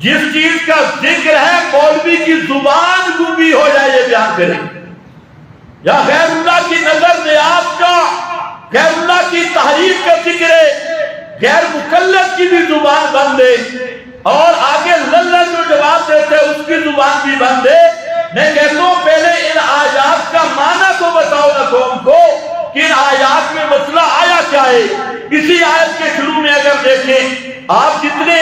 جس چیز کا ذکر ہے مولوی کی زبان گونگی ہو جائے یہ بیان کریں، یا غیر اللہ کی نظر نیاز کا، غیر اللہ کی تحریف کا ذکر ہے، غیر مکلف کی بھی زبان بند ہے، اور آگے للہ جو جواب دیتے ہیں اس کی زبان بھی بند ہے۔ میں کہتا ہوں پہلے ان آیات کا معنی تو بتاؤ نا قوم کو کہ ان آیات میں مسئلہ آیا کیا ہے۔ اسی آیت کے شروع میں اگر دیکھیں، آپ جتنے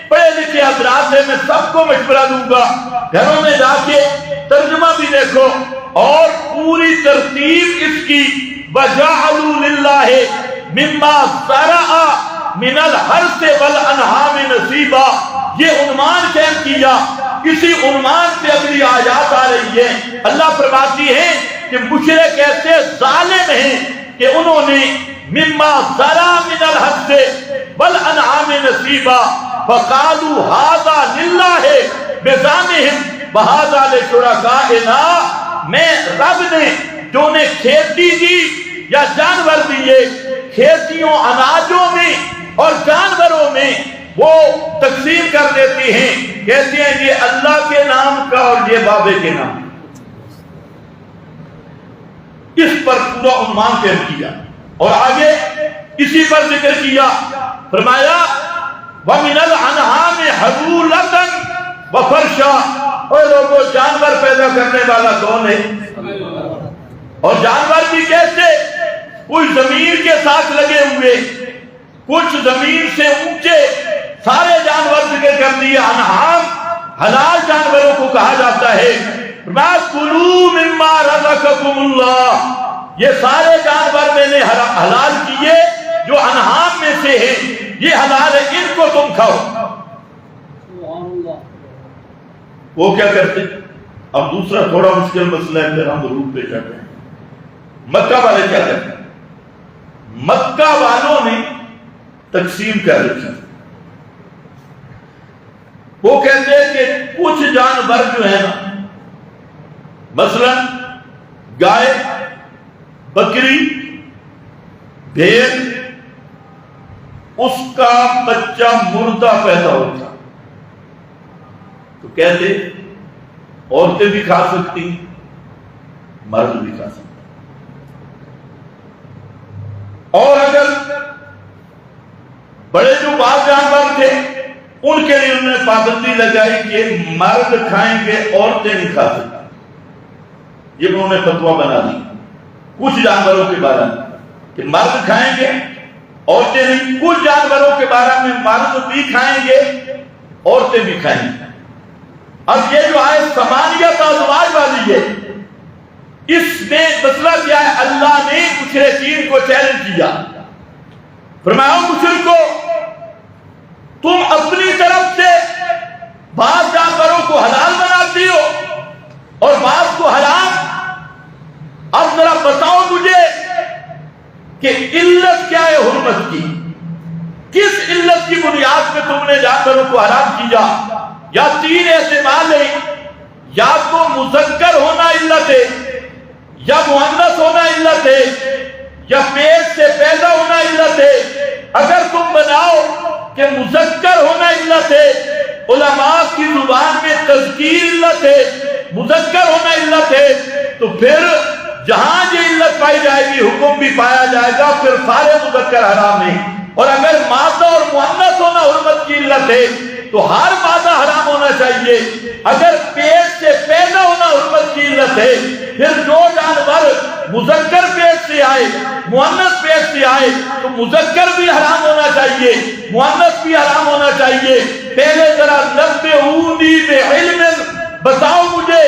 پڑھے لکھے حضرات ہیں میں سب کو مشورہ دوں گا گھروں میں جا کے ترجمہ بھی دیکھو اور پوری ترتیب اس کی وَجَعَلُوا لِلَّهِ مِمَّا زَرَعَ من الحرث والانعام نصیبا، یہ عنوان قائم کیا، اسی عنوان پہ اگلی آیات آ رہی ہے۔ اللہ فرماتی ہے کہ مشرک ایسے ظالم ہیں کہ انہوں نے مما زرع من الحرث والانعام نصیبا فقالوا هذا للہ بزعمهم وهذا لشرکائنا، میں رب نے جو نے کھیتی دی یا جانور دیے، کھیتیوں اناجوں میں اور جانوروں میں وہ تقسیم کر دیتی ہیں، کہتے ہیں یہ اللہ کے نام کا اور یہ بابے کے نام۔ اس پر پورا عنوان قائم کیا اور آگے اسی پر ذکر کیا، فرمایا وَمِنَ الْأَنْعَامِ حَمُولَةً وَفَرْشًا، اور لوگوں جانور پیدا کرنے والا کون ہے؟ اور جانور بھی کیسے؟ کچھ زمین کے ساتھ لگے ہوئے، کچھ زمین سے اونچے، سارے جانور ذکر کر دیے۔ انعام حلال جانوروں کو کہا جاتا ہے۔ کُلُوا مِمَّا رَزَقَكُمُ اللَّهُ، یہ سارے جانور میں نے حلال کیے جو انعام میں سے ہیں، یہ حلال ہے، ان کو تم کھاؤ۔ وہ کیا کرتے؟ اب دوسرا تھوڑا مشکل مسئلہ ہے، پھر ہم ضرور پیش آتے ہیں۔ مکہ والے کیا کرتے؟ مکہ والوں نے تقسیم کر رکھی، وہ کہتے ہیں کہ کچھ جانور جو ہے نا، مثلا گائے، بکری، بھیڑ، اس کا بچہ مردہ پیدا ہوتا تو کہتے عورتیں بھی کھا سکتی، مرد بھی کھا سکتی، اور اگر بڑے جو بعض جانور تھے ان کے لیے انہوں نے پابندی لگائی کہ مرد کھائیں گے، عورتیں نہیں کھا سکتی۔ یہ انہوں نے فتویٰ بنا دی کچھ جانوروں کے بارے میں کہ مرد کھائیں گے، عورتیں نہیں۔ کچھ جانوروں کے بارے میں مرد بھی کھائیں گے، عورتیں بھی کھائیں گے۔ اب یہ جو آئے ثمانیت ازواج والی ہے، اس میں مسئلہ کیا ہے؟ اللہ نے مشرکین کو چیلنج کیا، فرمایا مشرکو تم اپنی طرف سے بعض جانوروں کو حلال بناتی ہو اور بعض کو حرام، اب ذرا بتاؤ مجھے کہ علت کیا ہے حرمت کی؟ کس علت کی بنیاد پہ تم نے جانوروں کو حرام کیا؟ یا تین احتمال ہے، یا تو مذکر ہونا علت ہے، یا مؤنث ہونا علت ہے، یا پیٹ سے پیدا ہونا علت ہے۔ اگر تم بناؤ کہ مذکر ہونا علت ہے، علماء کی زبان میں تذکیر علت ہے، مذکر ہونا علت ہے، تو پھر جہاں یہ علت پائی جائے گی حکم بھی پایا جائے گا، پھر سارے مذکر حرام ہیں۔ اور اگر مادہ اور مؤنث ہونا حرمت کی علت ہے تو ہر مادہ حرام ہونا چاہیے۔ اگر پیٹ سے پیدا ہونا حرمت کی علت ہے، پھر جو جانور مذکر پیٹ سے آئے مؤنث پیٹ سے آئے تو مذکر بھی حرام ہونا چاہیے، مؤنث بھی حرام ہونا چاہیے۔ پہلے ذرا نبئونی بعلم، بتاؤ مجھے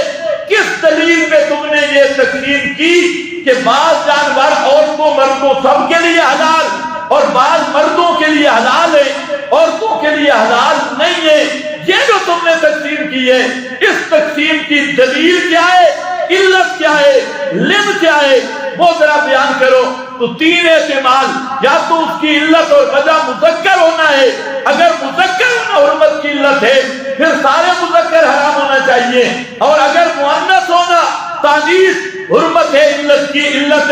کس دلیل پہ تم نے یہ تقسیم کی کہ بعض جانور عورتوں مردوں سب کے لیے حلال اور بعض مردوں کے لیے حلال ہے، عورتوں کے لیے حلال نہیں ہے؟ یہ جو تم نے تقسیم کی ہے، اس تقسیم کی دلیل کیا ہے، علت کیا ہے، لم کیا ہے، وہ ذرا بیان کرو۔ تو تین احتمال، یا تو اس کی علت اور وجہ مذکر ہونا ہے، اگر مذکر ہونا حرمت کی علت ہے پھر سارے مذکر حرام ہونا چاہیے، اور اگر مؤنث ہونا تانیث حرمت ہے، علت کی علت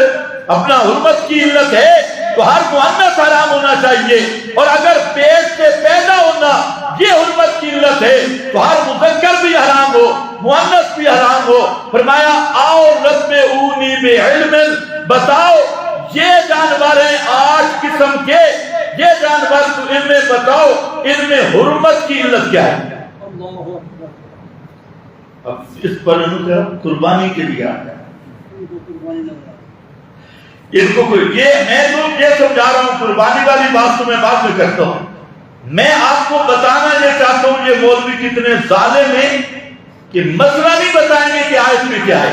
اپنا حرمت کی علت ہے تو ہر مؤنث حرام ہونا چاہیے، اور اگر پیٹ سے پیدا ہونا یہ حرمت کی علت ہے تو ہر مذکر بھی حرام ہو مؤنث بھی حرام ہو۔ فرمایا آؤ نبئونی بعلم، بتاؤ یہ جانور ہیں 8 قسم کے، یہ جانور تو ان میں بتاؤ ان میں حرمت کی علت کیا ہے۔ اب اس پر قربانی کے لیے آتا ہے، ان کو یہ میں تو یہ سمجھا رہا ہوں، قربانی والی بات تو میں بعد میں کرتا ہوں، میں آپ کو بتانا یہ چاہتا ہوں یہ مولوی کتنے ظالم ہیں کہ مسئلہ نہیں بتائیں گے کہ آیت میں کیا ہے۔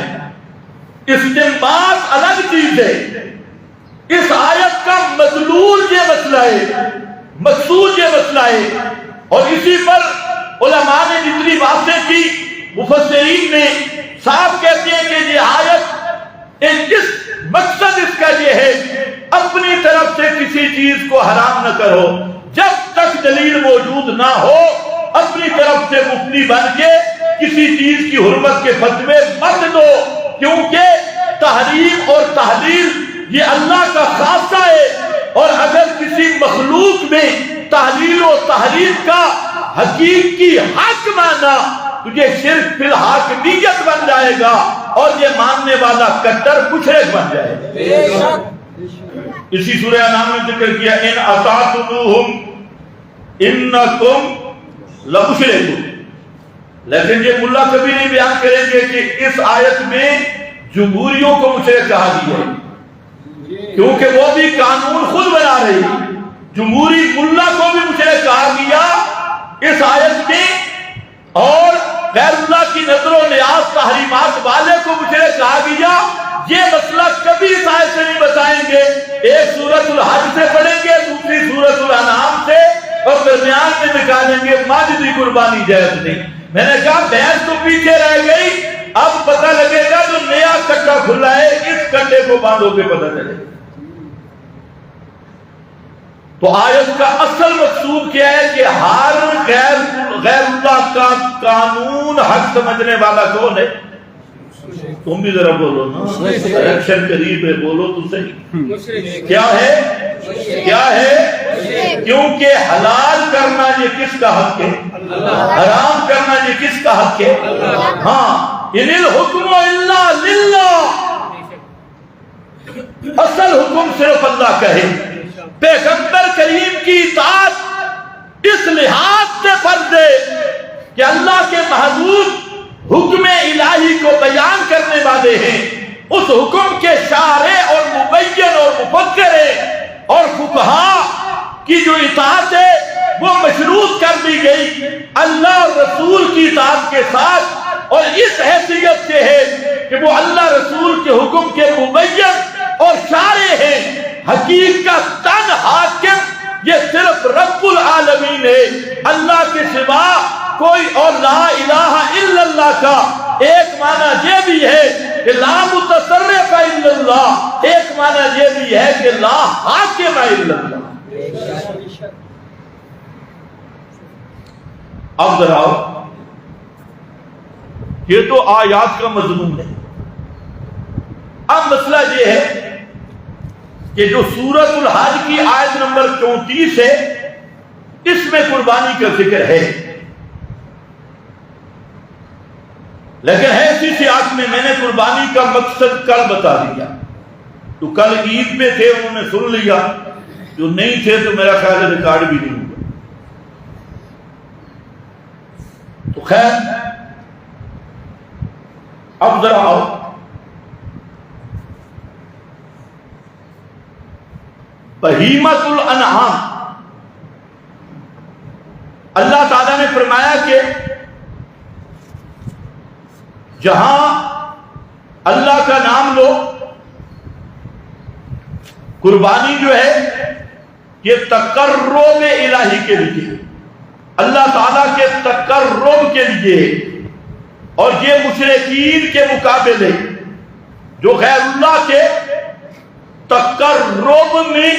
استنباط الگ چیز ہے، اس آیت کا مدلول یہ مسئلہ ہے، مقصود یہ مسئلہ ہے، اور اسی پر علماء نے جتنی باتیں کی مفسرین نے صاحب کہتے ہیں کہ یہ آیت اس مقصد اس کا یہ ہے اپنی طرف سے کسی چیز کو حرام نہ کرو، جب تک دلیل موجود نہ ہو اپنی طرف سے مفتی بن کے کسی چیز کی حرمت کے فتوے مت دو، کیونکہ تحریم اور تحلیل یہ اللہ کا خاصہ ہے، اور اگر کسی مخلوق میں تحلیل و تحریم کا حقیقی حق مانا تو یہ شرک فی الحاکمیت بن جائے گا، اور یہ ماننے والا کٹر مشرک بن جائے گا۔ اسی سورہ انعام میں ذکر کیا ان اطعتموہم انکم لمشرکون، لیکن یہ ملا کبھی نہیں بیان کریں گے کہ اس آیت میں جمہوریوں کو مشرک کہا گیا ہے، کیونکہ وہ بھی قانون خود بنا رہی، جمہوری ملا کو بھی مشرک کہا گیا اس آیت میں، اور غیر اللہ کی نظر و نیاز تحریمات والے کو مشرک کہا گیا۔ یہ مسئلہ کبھی اس آیت سے نہیں بتائیں گے، ایک سورۃ الحج سے پڑھیں گے، دوسری سورۃ الانعام سے، اور درمیان میں نکالیں گے ماجدی قربانی جائز نہیں۔ میں نے کہا بحث تو پیچھے رہ گئی، اب پتہ لگے گا جو نیا کٹا کھلا ہے اس کٹے کو باندھو کے پتہ چلے گا۔ تو آیت کا اصل مقصود کیا ہے کہ ہر غیر اللہ کا قانون حق سمجھنے والا کون ہے؟ تم بھی ذرا بولو نا، الیکشن قریب ہے، بولو تو صحیح، کیا ہے؟ کیا ہے؟ کیونکہ حلال کرنا یہ کس کا حق ہے؟ حرام کرنا یہ کس کا حق ہے؟ ہاں، ان الحکم الا للہ، اصل حکم صرف اللہ کا ہے۔ پیغمبر کریم کی اطاعت اس لحاظ سے فرض ہے کہ اللہ کے محدود حکم الہی کو بیان کرنے والے ہیں، اس حکم کے شارع اور مبین اور مفکر ہیں، اور فقہا کی جو اطاعت ہے وہ مشروط کر دی گئی اللہ اور رسول کی اطاعت کے ساتھ، اور اس حیثیت سے ہے کہ وہ اللہ رسول کے حکم کے مبین اور شارع ہیں۔ حقیقت تن حاکم یہ صرف رب العالمین ہے، اللہ کے سوا کوئی، اور لا الہ الا اللہ کا ایک معنی یہ بھی ہے کہ لا متصرف الا اللہ، ایک معنی یہ بھی ہے کہ لا حاکم الا اللہ۔ اب ذرا یہ تو آیات کا مضمون ہے۔ اب مسئلہ یہ ہے کہ جو سورۃ الحج کی آیت نمبر 34 ہے، اس میں قربانی کا ذکر ہے، لیکن ہے اسی سیاق میں۔ میں نے قربانی کا مقصد کل بتا دیا، تو کل عید میں تھے انہوں نے سن لیا، جو نہیں تھے تو میرا خیال ہے ریکارڈ بھی نہیں ہوگا۔ تو خیر اب ذرا آؤ، بہیمۃ الانعام، اللہ تعالیٰ نے فرمایا کہ جہاں اللہ کا نام لو، قربانی جو ہے یہ تقرب الہی کے لیے، اللہ تعالیٰ کے تقرب کے لیے، اور یہ مشرکین کے مقابلے جو غیر اللہ کے تقرب میں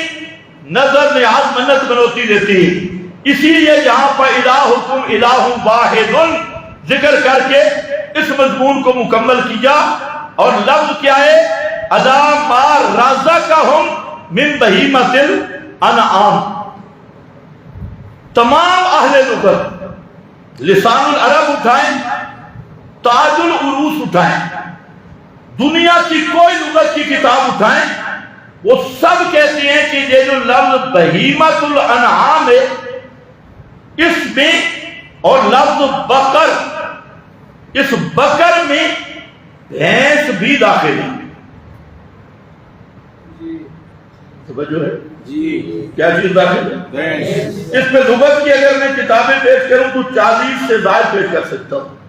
نظر نیاز منت بنوتی رہتی، اسی لیے یہاں پر الہکم الہ واحد ذکر کر کے اس مضمون کو مکمل کیا، اور لفظ کیا ہے؟ الا ما رزقہم من بہیمۃ الانعام۔ تمام اہل لغت لسان العرب اٹھائیں، تاج العروس اٹھائیں، دنیا کی کوئی لغت کی کتاب اٹھائیں، وہ سب کہتے ہیں کہ یہ جو لفظ بہیمۃ الانعام ہے، اس میں اور لفظ بقر، اس بقر میں بھینس بھی داخل ہے۔ توجہ ہے جی، کیا چیز داخل ہے؟ اس پہ لغت کی اگر میں کتابیں پیش کروں تو 40 سے زائد پیش کر سکتا ہوں۔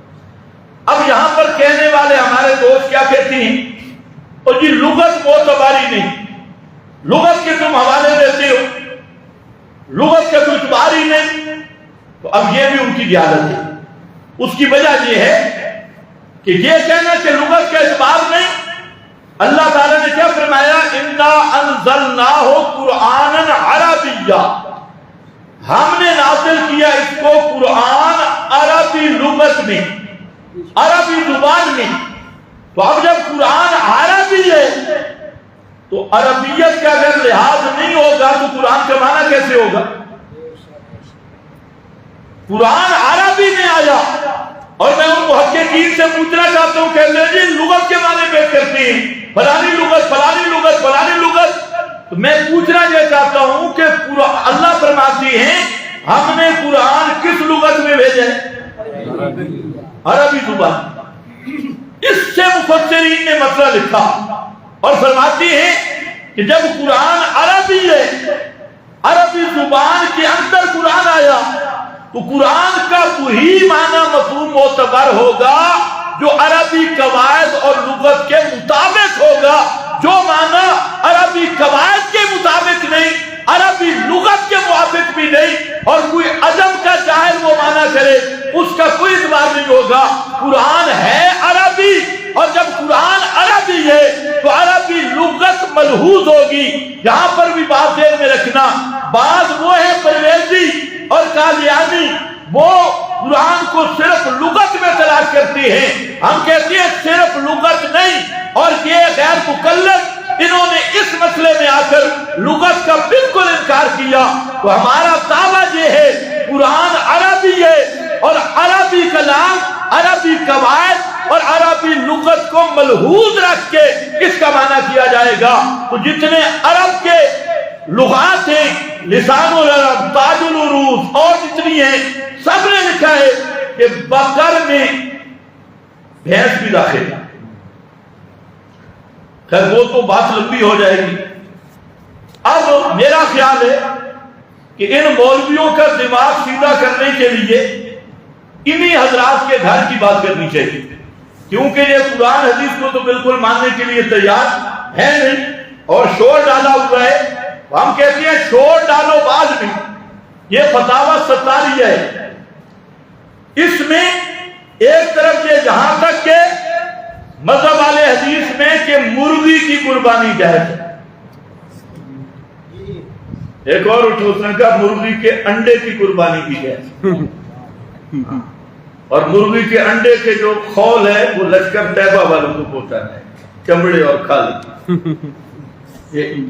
اب یہاں پر کہنے والے ہمارے دوست کیا کہتی ہیں؟ اور جی لغت معتباری نہیں، لغت کے تم حوالے دیتے ہو، لغت کا کوئی اعتبار ہی نہیں، تو اب یہ بھی ان کی جہالت ہے۔ اس کی وجہ یہ ہے کہ یہ کہنا کہ لغت کا اعتبار نہیں، اللہ تعالیٰ نے کیا فرمایا؟ انا انزلناہ قرآنا عربیا، ہم نے نازل کیا اس کو قرآن عربی لغت میں، عربی زبان میں۔ تو اب جب قرآن عربی ہے تو عربیت کا اگر لحاظ نہیں ہوگا تو قرآن کا معنی کیسے ہوگا؟ قرآن عربی میں آیا، اور میں ان محققین سے پوچھنا چاہتا ہوں کہ جی لغت کے معنی پیش کرتے ہیں، فلانی لغت فلانی لغت فلانی لغت، تو میں پوچھنا یہ چاہتا ہوں کہ اللہ فرماتی ہیں ہم نے قرآن کس لغت میں بھیجا ہے؟ عربی زبان۔ اس سے مفسرین نے مسئلہ لکھا اور فرماتی ہیں کہ جب قرآن عربی ہے، عربی زبان کے اندر قرآن آیا، تو قرآن کا وہی معنی مفہوم معتبر ہوگا جو عربی قواعد اور لغت کے مطابق ہوگا، جو معنی عربی قواعد کے مطابق نہیں، عربی لغت کے موافق بھی نہیں، اور کوئی عجم کا جاہل وہ معنی کرے اس کا کوئی اعتبار نہیں ہوگا۔ قرآن ہے عربی، اور جب قرآن عربی ہے تو عربی لغت ملحوظ ہوگی۔ یہاں پر بھی بات ذہن میں رکھنا، بعض وہ ہے پرویزی اور قادیانی، وہ قرآن کو صرف لغت میں تلاش کرتی ہیں، ہم کہتے ہیں صرف لغت نہیں، اور یہ غیر مکلف انہوں نے اس مسئلے میں آ کر لغت کا بالکل انکار کیا۔ تو ہمارا دعویٰ یہ ہے قرآن عربی ہے، اور عربی کلام، عربی قواعد اور عربی لغت کو ملحوظ رکھ کے اس کا معنی کیا جائے گا۔ تو جتنے عرب کے لغات ہیں، لسان العرب، تاج العروس اور جتنی ہیں، سب نے لکھا ہے کہ بقر میں بھینس بھی داخل ہے۔ خیر وہ تو بات لمبی ہو جائے گی۔ اب میرا خیال ہے کہ ان مولویوں کا دماغ سیدھا کرنے کے لیے انہی حضرات کے گھر کی بات کرنی چاہیے، کیونکہ یہ قرآن حدیث کو تو بالکل ماننے کے لیے تیار ہے نہیں، اور شور ڈالا ہوا ہے۔ ہم کہتے ہیں شور ڈالو بعد میں، یہ فتاوی ستاریہ ہے، اس میں ایک طرف یہ جہاں تک کہ مذہب والے حدیث میں کہ مرغی کی قربانی جائز ہے، ایک اور اٹھو اس نے کہا مرغی کے انڈے کی قربانی کی جائز۔ اور مرغی کے انڈے کے جو خول ہے وہ لشکر طیبہ والوں کو پہنچانا ہے، چمڑے اور کھال۔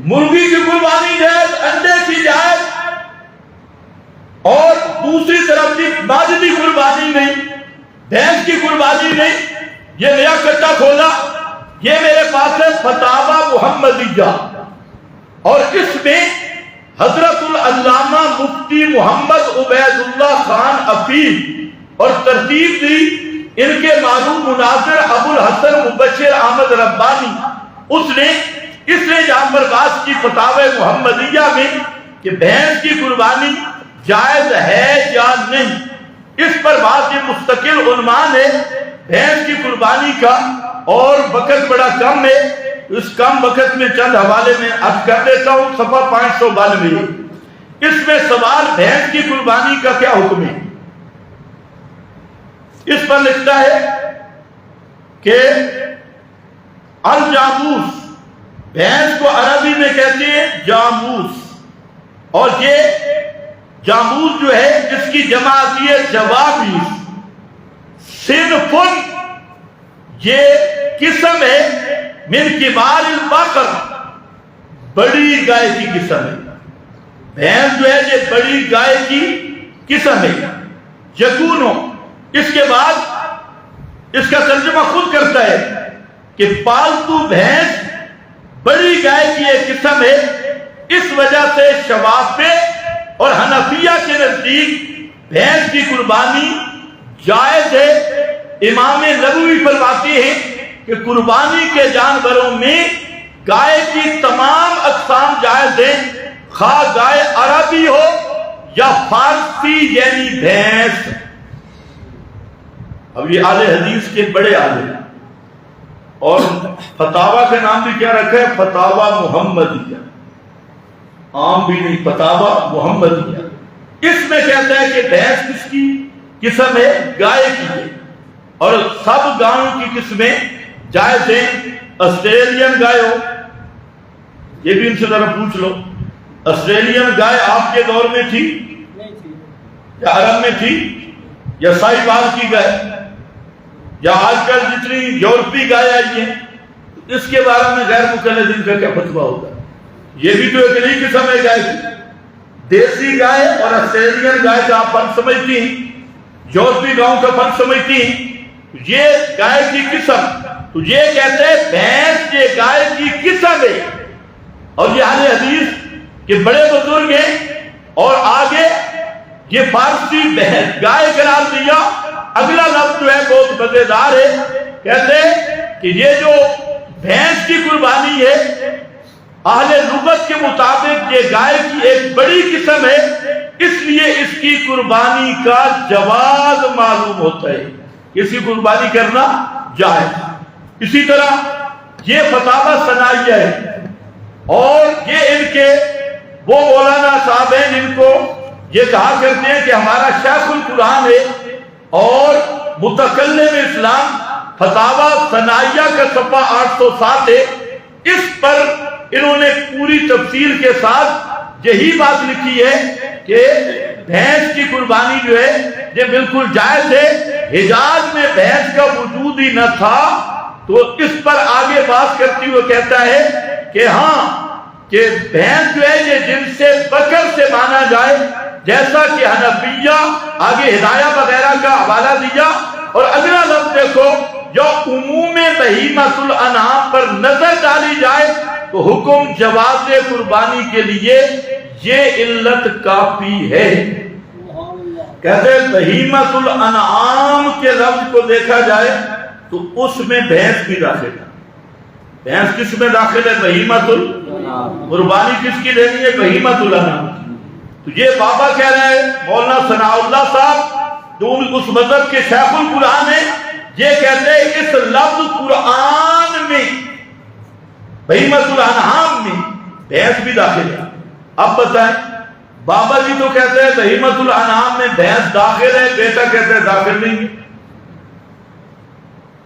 مرغی کی قربانی جائز، انڈے کی جائز، اور دوسری طرف کی ماجدی قربانی نہیں، بھینس کی قربانی نہیں۔ یہ نیا کٹا کھولا، یہ میرے پاس ہے فتاوی محمدیہ، اور اس میں حضرت العلامہ مفتی محمد عبید اللہ خان عفیف اور ترتیب دی ان کے معروف مناظر ابو الحسن مبشر احمد ربانی، اس نے یہاں پر بات کی فتاوی محمدیہ میں کہ بھینس کی قربانی جائز ہے یا نہیں، اس پر بات یہ مستقل عنوان ہے بھینس کی قربانی کا، اور وقت بڑا کم ہے، اس کم وقت میں چند حوالے میں عرض کر دیتا ہوں۔ صفحہ 592 اس میں سوال بھینس کی قربانی کا کیا حکم ہے، اس پر لکھتا ہے کہ الجاموس، بھینس کو عربی میں کہتے ہیں جاموس، اور یہ جاموس جو ہے اس کی جمع آتی ہے جوابیس، صنفن، یہ قسم ہے من کبار البقر، بڑی گائے کی قسم ہے، بھینس جو ہے یہ بڑی گائے کی قسم ہے، یکونو، اس کے بعد اس کا ترجمہ خود کرتا ہے کہ پالتو بھینس بڑی گائے کی ایک قسم ہے، اس وجہ سے شوافی اور حنفیہ کے نزدیک بھینس کی قربانی جائز ہے۔ امام نووی فرماتے ہیں کہ قربانی کے جانوروں میں گائے کی تمام اقسام جائز ہیں، خواہ گائے عربی ہو یا فارسی یعنی بھینس۔ اب یہ اہل حدیث کے بڑے عالم ہیں، اور فتاوی کا نام بھی کیا رکھا ہے، فتاوی محمدیہ، عام بھی نہیں، فتاوی محمدیہ۔ اس میں کہتا ہے کہ بھینس کس کی قسم ہے، گائے کی ہے، اور سب گاؤں کی قسمیں جائز ہیں۔ آسٹریلین گائے ہو، یہ بھی ان سے ذرا پوچھ لو، آسٹریلین گائے آپ کے دور میں تھی یا عرب میں تھی، یا ساہیوال کی گائے، یا آج کل جتنی یورپی گائے آئی ہیں، اس کے بارے میں غیر مقلدین کا کیا فتویٰ ہوگا؟ یہ بھی تو ایک نئی قسم ہے گائے کی۔ دیسی گائے اور آسٹریلین گائے کا آپ فرق سمجھتی ہیں، یورپی گاؤں کا فرق سمجھتی ہیں، یہ گائے کی قسم، تو یہ کہتے ہیں بھینس یہ گائے کی قسم ہے، اور یہ اہل حدیث کے بڑے بزرگ ہیں، اور آگے یہ فارسی بھینس گائے قرار دیا۔ اگلا لفظ جو ہے بہت مزیدار ہے، کہتے ہیں کہ یہ جو بھینس کی قربانی ہے اہل لغت کے مطابق یہ گائے کی ایک بڑی قسم ہے، اس لیے اس کی قربانی کا جواز معلوم ہوتا ہے، اس کی قربانی کرنا جائز۔ اسی طرح یہ فتاوی ثنائیہ ہے، اور یہ ان کے وہ مولانا صاحب ہیں جن کو یہ کہا کرتے ہیں کہ ہمارا شیخ القرآن ہے، اور متکلم اسلام فتاوی ثنائیہ کا صفحہ 807 ہے، اس پر انہوں نے پوری تفصیل کے ساتھ یہی بات لکھی ہے کہ بھینس کی قربانی جو ہے یہ بالکل جائز ہے۔ حجاز میں بھینس کا وجود ہی نہ تھا، تو اس پر آگے بات کرتی ہوئے کہتا ہے کہ ہاں کہ بھینس جو ہے یہ جن سے بکر سے مانا جائے، جیسا کہ حنفیہ آگے ہدایہ وغیرہ کا حوالہ دیا۔ اور اگلا لفظ دیکھو، جو عموم بہیمۃ الانعام پر نظر ڈالی جائے تو حکم جواز قربانی کے لیے یہ علت کافی ہے۔ کہتے ہیں بہیمۃ الانعام کے لفظ کو دیکھا جائے تو اس میں بھینس بھی داخل ہے۔ بھینس کس میں داخل ہے؟ بہیمۃ الانعام۔ قربانی کس کی دینی ہے؟ بہیمۃ الانعام۔ تو یہ بابا کہہ رہے ہیں، مولانا ثناء اللہ صاحب جو اس مذہب کے شیخ القرآن ہیں، یہ کہتے ہیں اس لفظ قرآن میں بہیمۃ الانعام میں بھینس بھی داخل ہے۔ اب بتائیں، بابا جی تو کہتے ہیں بہیمۃ الانعام میں بھینس داخل ہے، بیٹا کہتے ہیں داخل نہیں ہے۔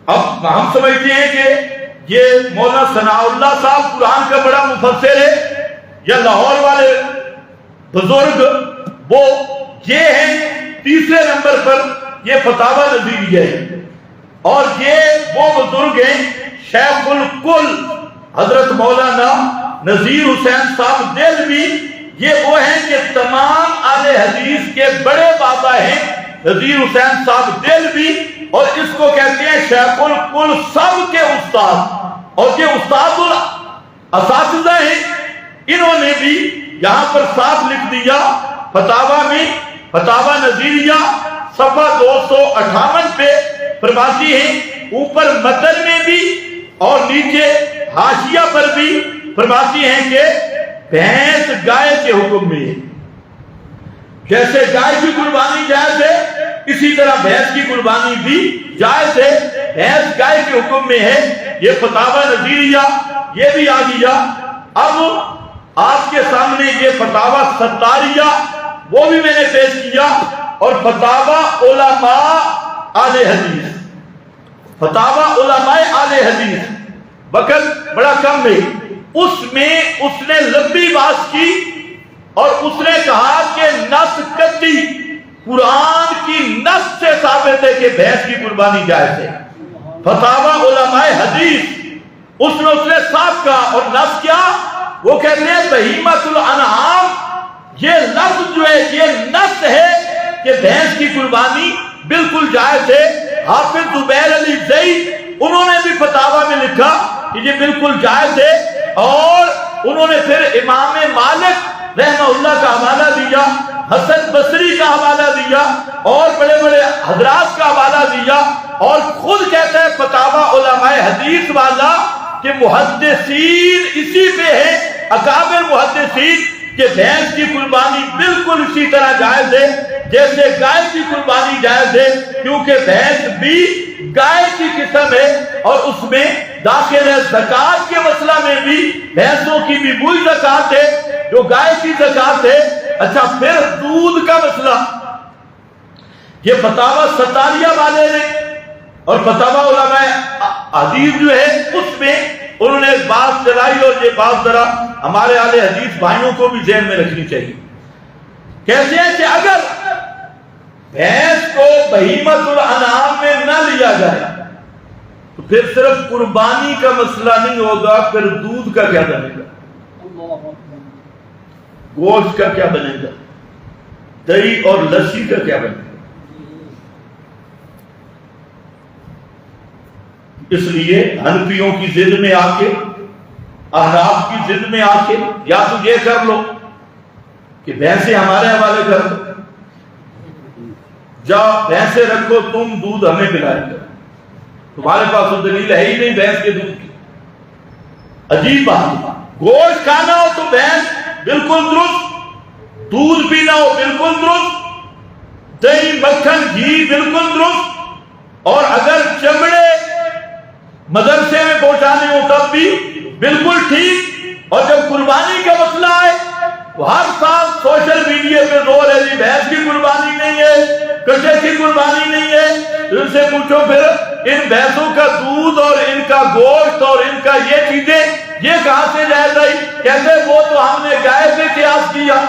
اب ہم سمجھتے ہیں کہ یہ مولانا ثناء اللہ صاحب قرآن کا بڑا مفسر ہے، یا لاہور والے بزرگ وہ یہ ہیں تیسرے نمبر پر یہ فتاوی نظیریہ ہے، اور یہ وہ بزرگ ہیں شیخ الکل حضرت مولانا نذیر حسین صاحب دہلوی، یہ وہ ہیں کہ تمام اہل حدیث کے بڑے بابا ہیں نذیر حسین صاحب دہلوی، اور اس کو کہتے ہیں شیخ الکل سب کے استاد، اور یہ استاد الاساتذہ ہیں۔ انہوں نے بھی یہاں پر صاف لکھ دیا فتاوی میں، فتاوی نظیریہ صفحہ 258 پہ فرماتی ہیں، اوپر متن میں بھی اور نیچے حاشیہ پر بھی فرماتی ہیں کہ بھینس گائے کے حکم میں ہے، جیسے گائے کی قربانی جائز ہے اسی طرح بھینس کی قربانی بھی جائز ہے، بھینس گائے کے حکم میں ہے۔ یہ فتاوی نظیریہ یہ بھی آ گیا۔ اب آپ کے سامنے یہ فتاوی ستاریہ وہ بھی میں نے پیش کیا، اور فتاوی علماء اہل حدیث، فتاوی علماء اہل حدیث، وقت بڑا کم ہے، اس میں اس نے لمبی بات کی اور اس نے کہا کہ نص قطعی قرآن کی نص سے ثابت ہے کہ بھینس کی قربانی جائز ہے۔ فتاوی علماء حدیث اس نے صاف کہا، اور نص کیا؟ وہ کہتے ہیں بہیمۃ الانعام، یہ لفظ جو ہے یہ نص ہے کہ بھینس کی قربانی بالکل جائز ہے۔ حافظ زبیر علی زئی انہوں نے بھی فتاوی میں لکھا کہ یہ بالکل جائز ہے، اور انہوں نے پھر امام مالک رحمہ اللہ کا حوالہ دیا، حسن بصری کا حوالہ دیا، اور بڑے بڑے حضرات کا حوالہ دیا، اور خود کہتا ہے فتاوی علماء حدیث والا کہ محدثین اسی پہ ہیں، اکابر محدثین، کہ بھینس کی قربانی بالکل اسی طرح جائز ہے جیسے گائے کی قربانی جائز ہے، کیونکہ بھینس بھی گائے کی قسم ہے اور اس میں داخل ہے زکوٰۃ کے مسئلہ میں بھی بھینسوں کی بھی وہی زکوٰۃ ہے جو گائے کی زکوٰۃ ہے۔ اچھا، پھر دودھ کا مسئلہ، یہ فتاوی ستاریہ والے نے اور فتاوی علماء حدیث جو ہے اس میں انہوں نے ایک بات چلائی، اور یہ بات ذرا ہمارے اہل حدیث بھائیوں کو بھی ذہن میں رکھنی چاہیے۔ کہتے ہیں کہ اگر بھینس کو بہیمۃ الانعام میں نہ لیا جائے تو پھر صرف قربانی کا مسئلہ نہیں ہوگا، پھر دودھ کا کیا بنے گا، گوشت کا کیا بنے گا، دہی اور لسی کا کیا بنے گا۔ اس لیے حنفیوں کی ضد میں آ کے، احناف کی ضد میں آ کے، یا تو یہ کر لو کہ بھینسیں ہمارے حوالے کر دو، جاؤ بھینسیں رکھو تم، دودھ ہمیں پلائے گا، تمہارے پاس تو دلیل ہے ہی نہیں بھینس کے دودھ کی۔ عجیب بات، گوشت کھانا ہو تو بھینس بالکل درست، دودھ پینا ہو بالکل درست، دہی مکھن گھی بالکل درست، اور اگر چمڑے مدرسے میں پہنچانے ہو تب بھی بالکل ٹھیک۔ اور جب قربانی کا مسئلہ ہے تو ہر سال سوشل میڈیا پہ زور ہے، بھینس کی قربانی نہیں ہے، کچے کی قربانی نہیں ہے۔ ان سے پوچھو پھر ان بھینسوں کا دودھ اور ان کا گوشت اور ان کا یہ چیزیں یہ کہاں سے جائز آئی؟ کہتے وہ تو ہم نے گائے پہ قیاس کیا،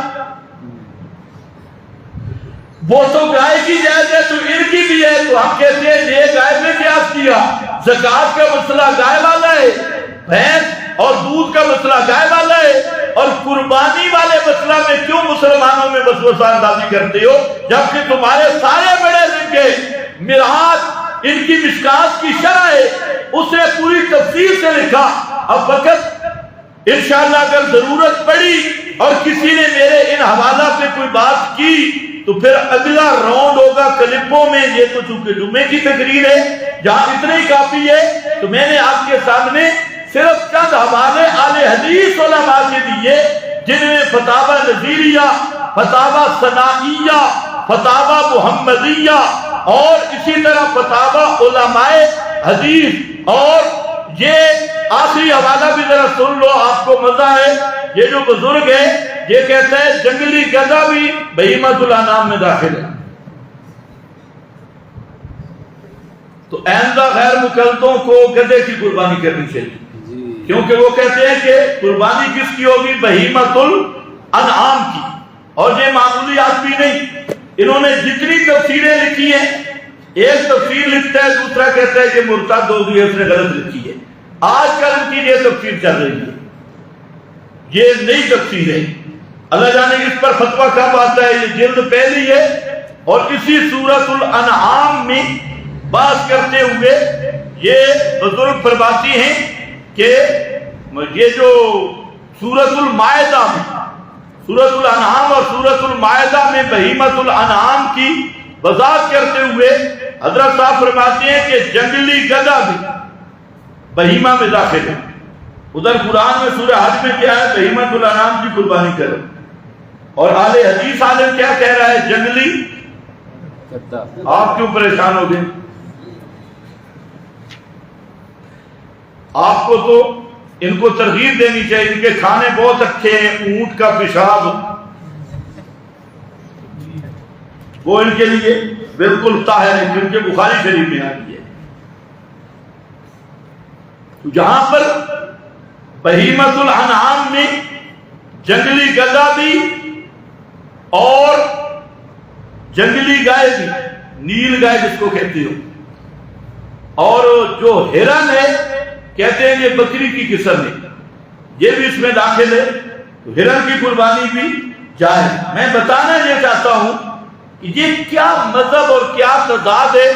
وہ تو گائے کی جائز ہے تو ان کی بھی ہے، تو ہم کہتے ہیں یہ گائے پہ قیاس کیا۔ زکوٰۃ کا مسئلہ گائے والا ہے، بھینس اور دودھ کا مسئلہ گائے والا ہے، اور قربانی والے مسئلہ میں کیوں مسلمانوں میں وسوسہ اندازی کرتے ہو، جبکہ تمہارے سارے بڑے لکھے مرآت ان کی مشکات کی شرح ہے، اسے پوری تفصیل سے لکھا۔ اب وقت انشاءاللہ اگر ضرورت پڑی اور کسی نے میرے ان حوالہ پہ کوئی بات کی تو پھر اگلا راؤنڈ ہوگا کلپوں میں۔ یہ تو چونکہ جمعے کی تقریر ہے، جہاں اتنے ہی کافی ہے، تو میں نے آپ کے سامنے صرف چند حوالے اہل حدیث علماء کے دیے جن میں فتاوی نظیریہ، فتاوی ثنائیہ، فتاوی محمدیہ اور اسی طرح فتاوی علماء حدیث۔ اور یہ آخری حوالہ بھی ذرا سن لو، آپ کو مزہ ہے۔ یہ جو بزرگ ہے یہ کہتا ہے جنگلی گدھا بھی بہیمۃ الانعام میں داخل ہے۔ تو آئندہ غیر مکلفوں کو گدھے کی قربانی کرنی چاہیے، کیونکہ وہ کہتے ہیں کہ قربانی کس کی ہوگی؟ بہیمۃ الانعام کی۔ اور یہ معمولی آدمی نہیں، انہوں نے جتنی تفسیریں لکھی ہیں ایک تفسیر لکھتا ہے، دوسرا کہتا ہے کہ مرتد ہو گئی ہے، اس نے غلط لکھی ہے۔ آج کل ان کی یہ تفسیر چل رہی ہے، یہ نئی تفسیر ہے، اللہ جانے اس پر فتویٰ کب آتا ہے۔ یہ جلد پہلی ہے، اور اسی سورۃ الانعام میں بات کرتے ہوئے یہ بزرگ فرماتی ہیں کہ یہ جو سورۃ المائدہ میں، سورۃ الانعام اور سورۃ المائدہ میں بہیمۃ الانعام کی وضاحت کرتے ہوئے حضرت صاحب فرماتے ہیں کہ جنگلی گدھا بھی بہیمہ میں داخل ہے۔ ادھر قرآن میں سورہ حج میں کیا ہے؟ بہیمۃ الانعام کی قربانی کرو، اور اہل حدیث عالم کیا کہہ رہا ہے؟ جنگلی۔ آپ کیوں پریشان ہو گئے؟ آپ کو تو ان کو ترغیب دینی چاہیے، ان کے کھانے بہت اچھے ہیں، اونٹ کا پیشاب وہ ان کے لیے بالکل طاہر ہے، کیونکہ بخاری شریف میں آئی ہے۔ جہاں پر بہیمۃ الانعام میں جنگلی گدھا بھی اور جنگلی گائے بھی، نیل گائے جس کو کہتے ہو، اور جو ہرن ہے کہتے ہیں یہ بکری کی قسم ہے، یہ بھی اس میں داخل ہے، تو ہرن کی قربانی بھی جائز۔ میں بتانا یہ چاہتا ہوں کہ یہ کیا مذہب اور کیا تضاد ہے۔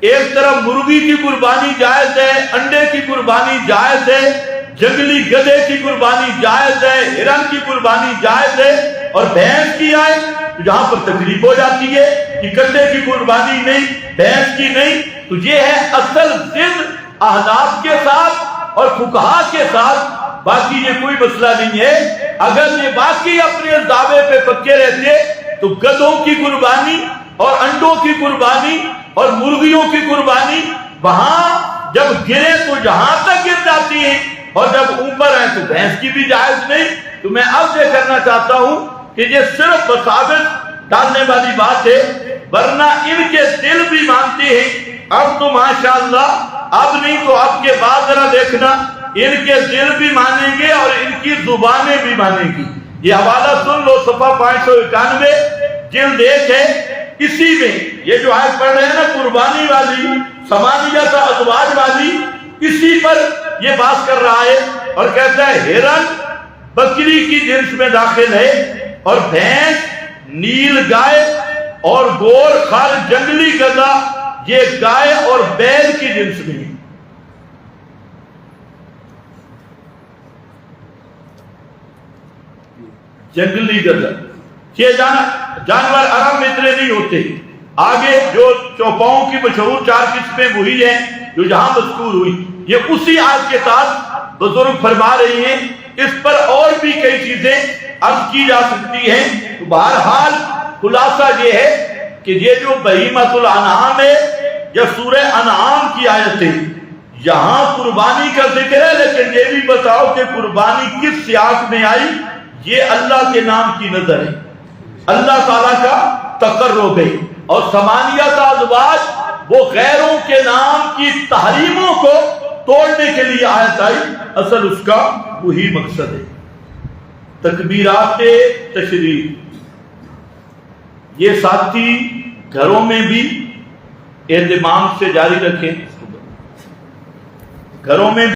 ایک طرف مرغی کی قربانی جائز ہے، انڈے کی قربانی جائز ہے، جنگلی گدھے کی قربانی جائز ہے، ہرن کی قربانی جائز ہے، اور بھینس کی آئے تو جہاں پر تکلیف ہو جاتی ہے کہ گدھے کی قربانی نہیں، بھینس کی نہیں، تو یہ ہے اصل ضد احناف کے ساتھ اور فقہا کے ساتھ، باقی یہ کوئی مسئلہ نہیں ہے۔ اگر یہ باقی اپنے دعوے پہ پکے رہتے تو گدھوں کی قربانی اور انڈوں کی قربانی اور مرغیوں کی قربانی وہاں جب گرے تو جہاں تک گر جاتی ہیں، اور جب اوپر آئے تو بھینس کی بھی جائز نہیں۔ تو میں اب یہ کرنا چاہتا ہوں کہ یہ صرف بثابت ڈالنے والی بات ہے، ورنہ ان کے دل بھی مانتے ہیں۔ اب تو ماشاءاللہ اب نہیں تو اب کے بعد ذرا دیکھنا، ان کے دل بھی مانیں گے اور ان کی زبانیں بھی مانیں گی۔ یہ حوالہ سن لو، صفحہ 591 جلد 1 ہے، اسی میں یہ جو آیت پڑھ رہے ہیں نا قربانی والی، ثمانیۃ ازواج والی، اسی پر یہ بات کر رہا ہے، اور کہتا ہے ہرن بکری کی جنس میں داخل ہے، اور بھینس، نیل گائے اور گور خر جنگلی گدھا یہ گائے اور بیل کی جنس میں ہے۔ جنگلی گدھا یہ جانور عرب میں اتنے نہیں ہوتے۔ آگے جو چوپاؤں کی مشہور 4 قسمیں وہی ہیں جو جہاں مذکور ہوئی، یہ اسی آیت کے ساتھ بزرگ فرما رہی ہیں۔ اس پر اور بھی کئی چیزیں عرض کی جا سکتی ہیں، تو بہرحال خلاصہ یہ ہے کہ یہ جو بہیمۃ الانعام ہے یا سورہ انعام کی آیت ہے، یہاں قربانی کا ذکر ہے، لیکن یہ بھی بتاؤ کہ قربانی کس سیاق میں آئی۔ یہ اللہ کے نام کی نظر ہے، اللہ تعالیٰ کا تقرب ہے، اور ثمانیۃ ازواج وہ غیروں کے نام کی تحریموں کو توڑنے کے لیے آیت آئی، اصل اس کا وہی مقصد ہے۔ تکبیرات تشریف یہ ساتھی گھروں میں بھی اہتمام سے جاری رکھیں، گھروں میں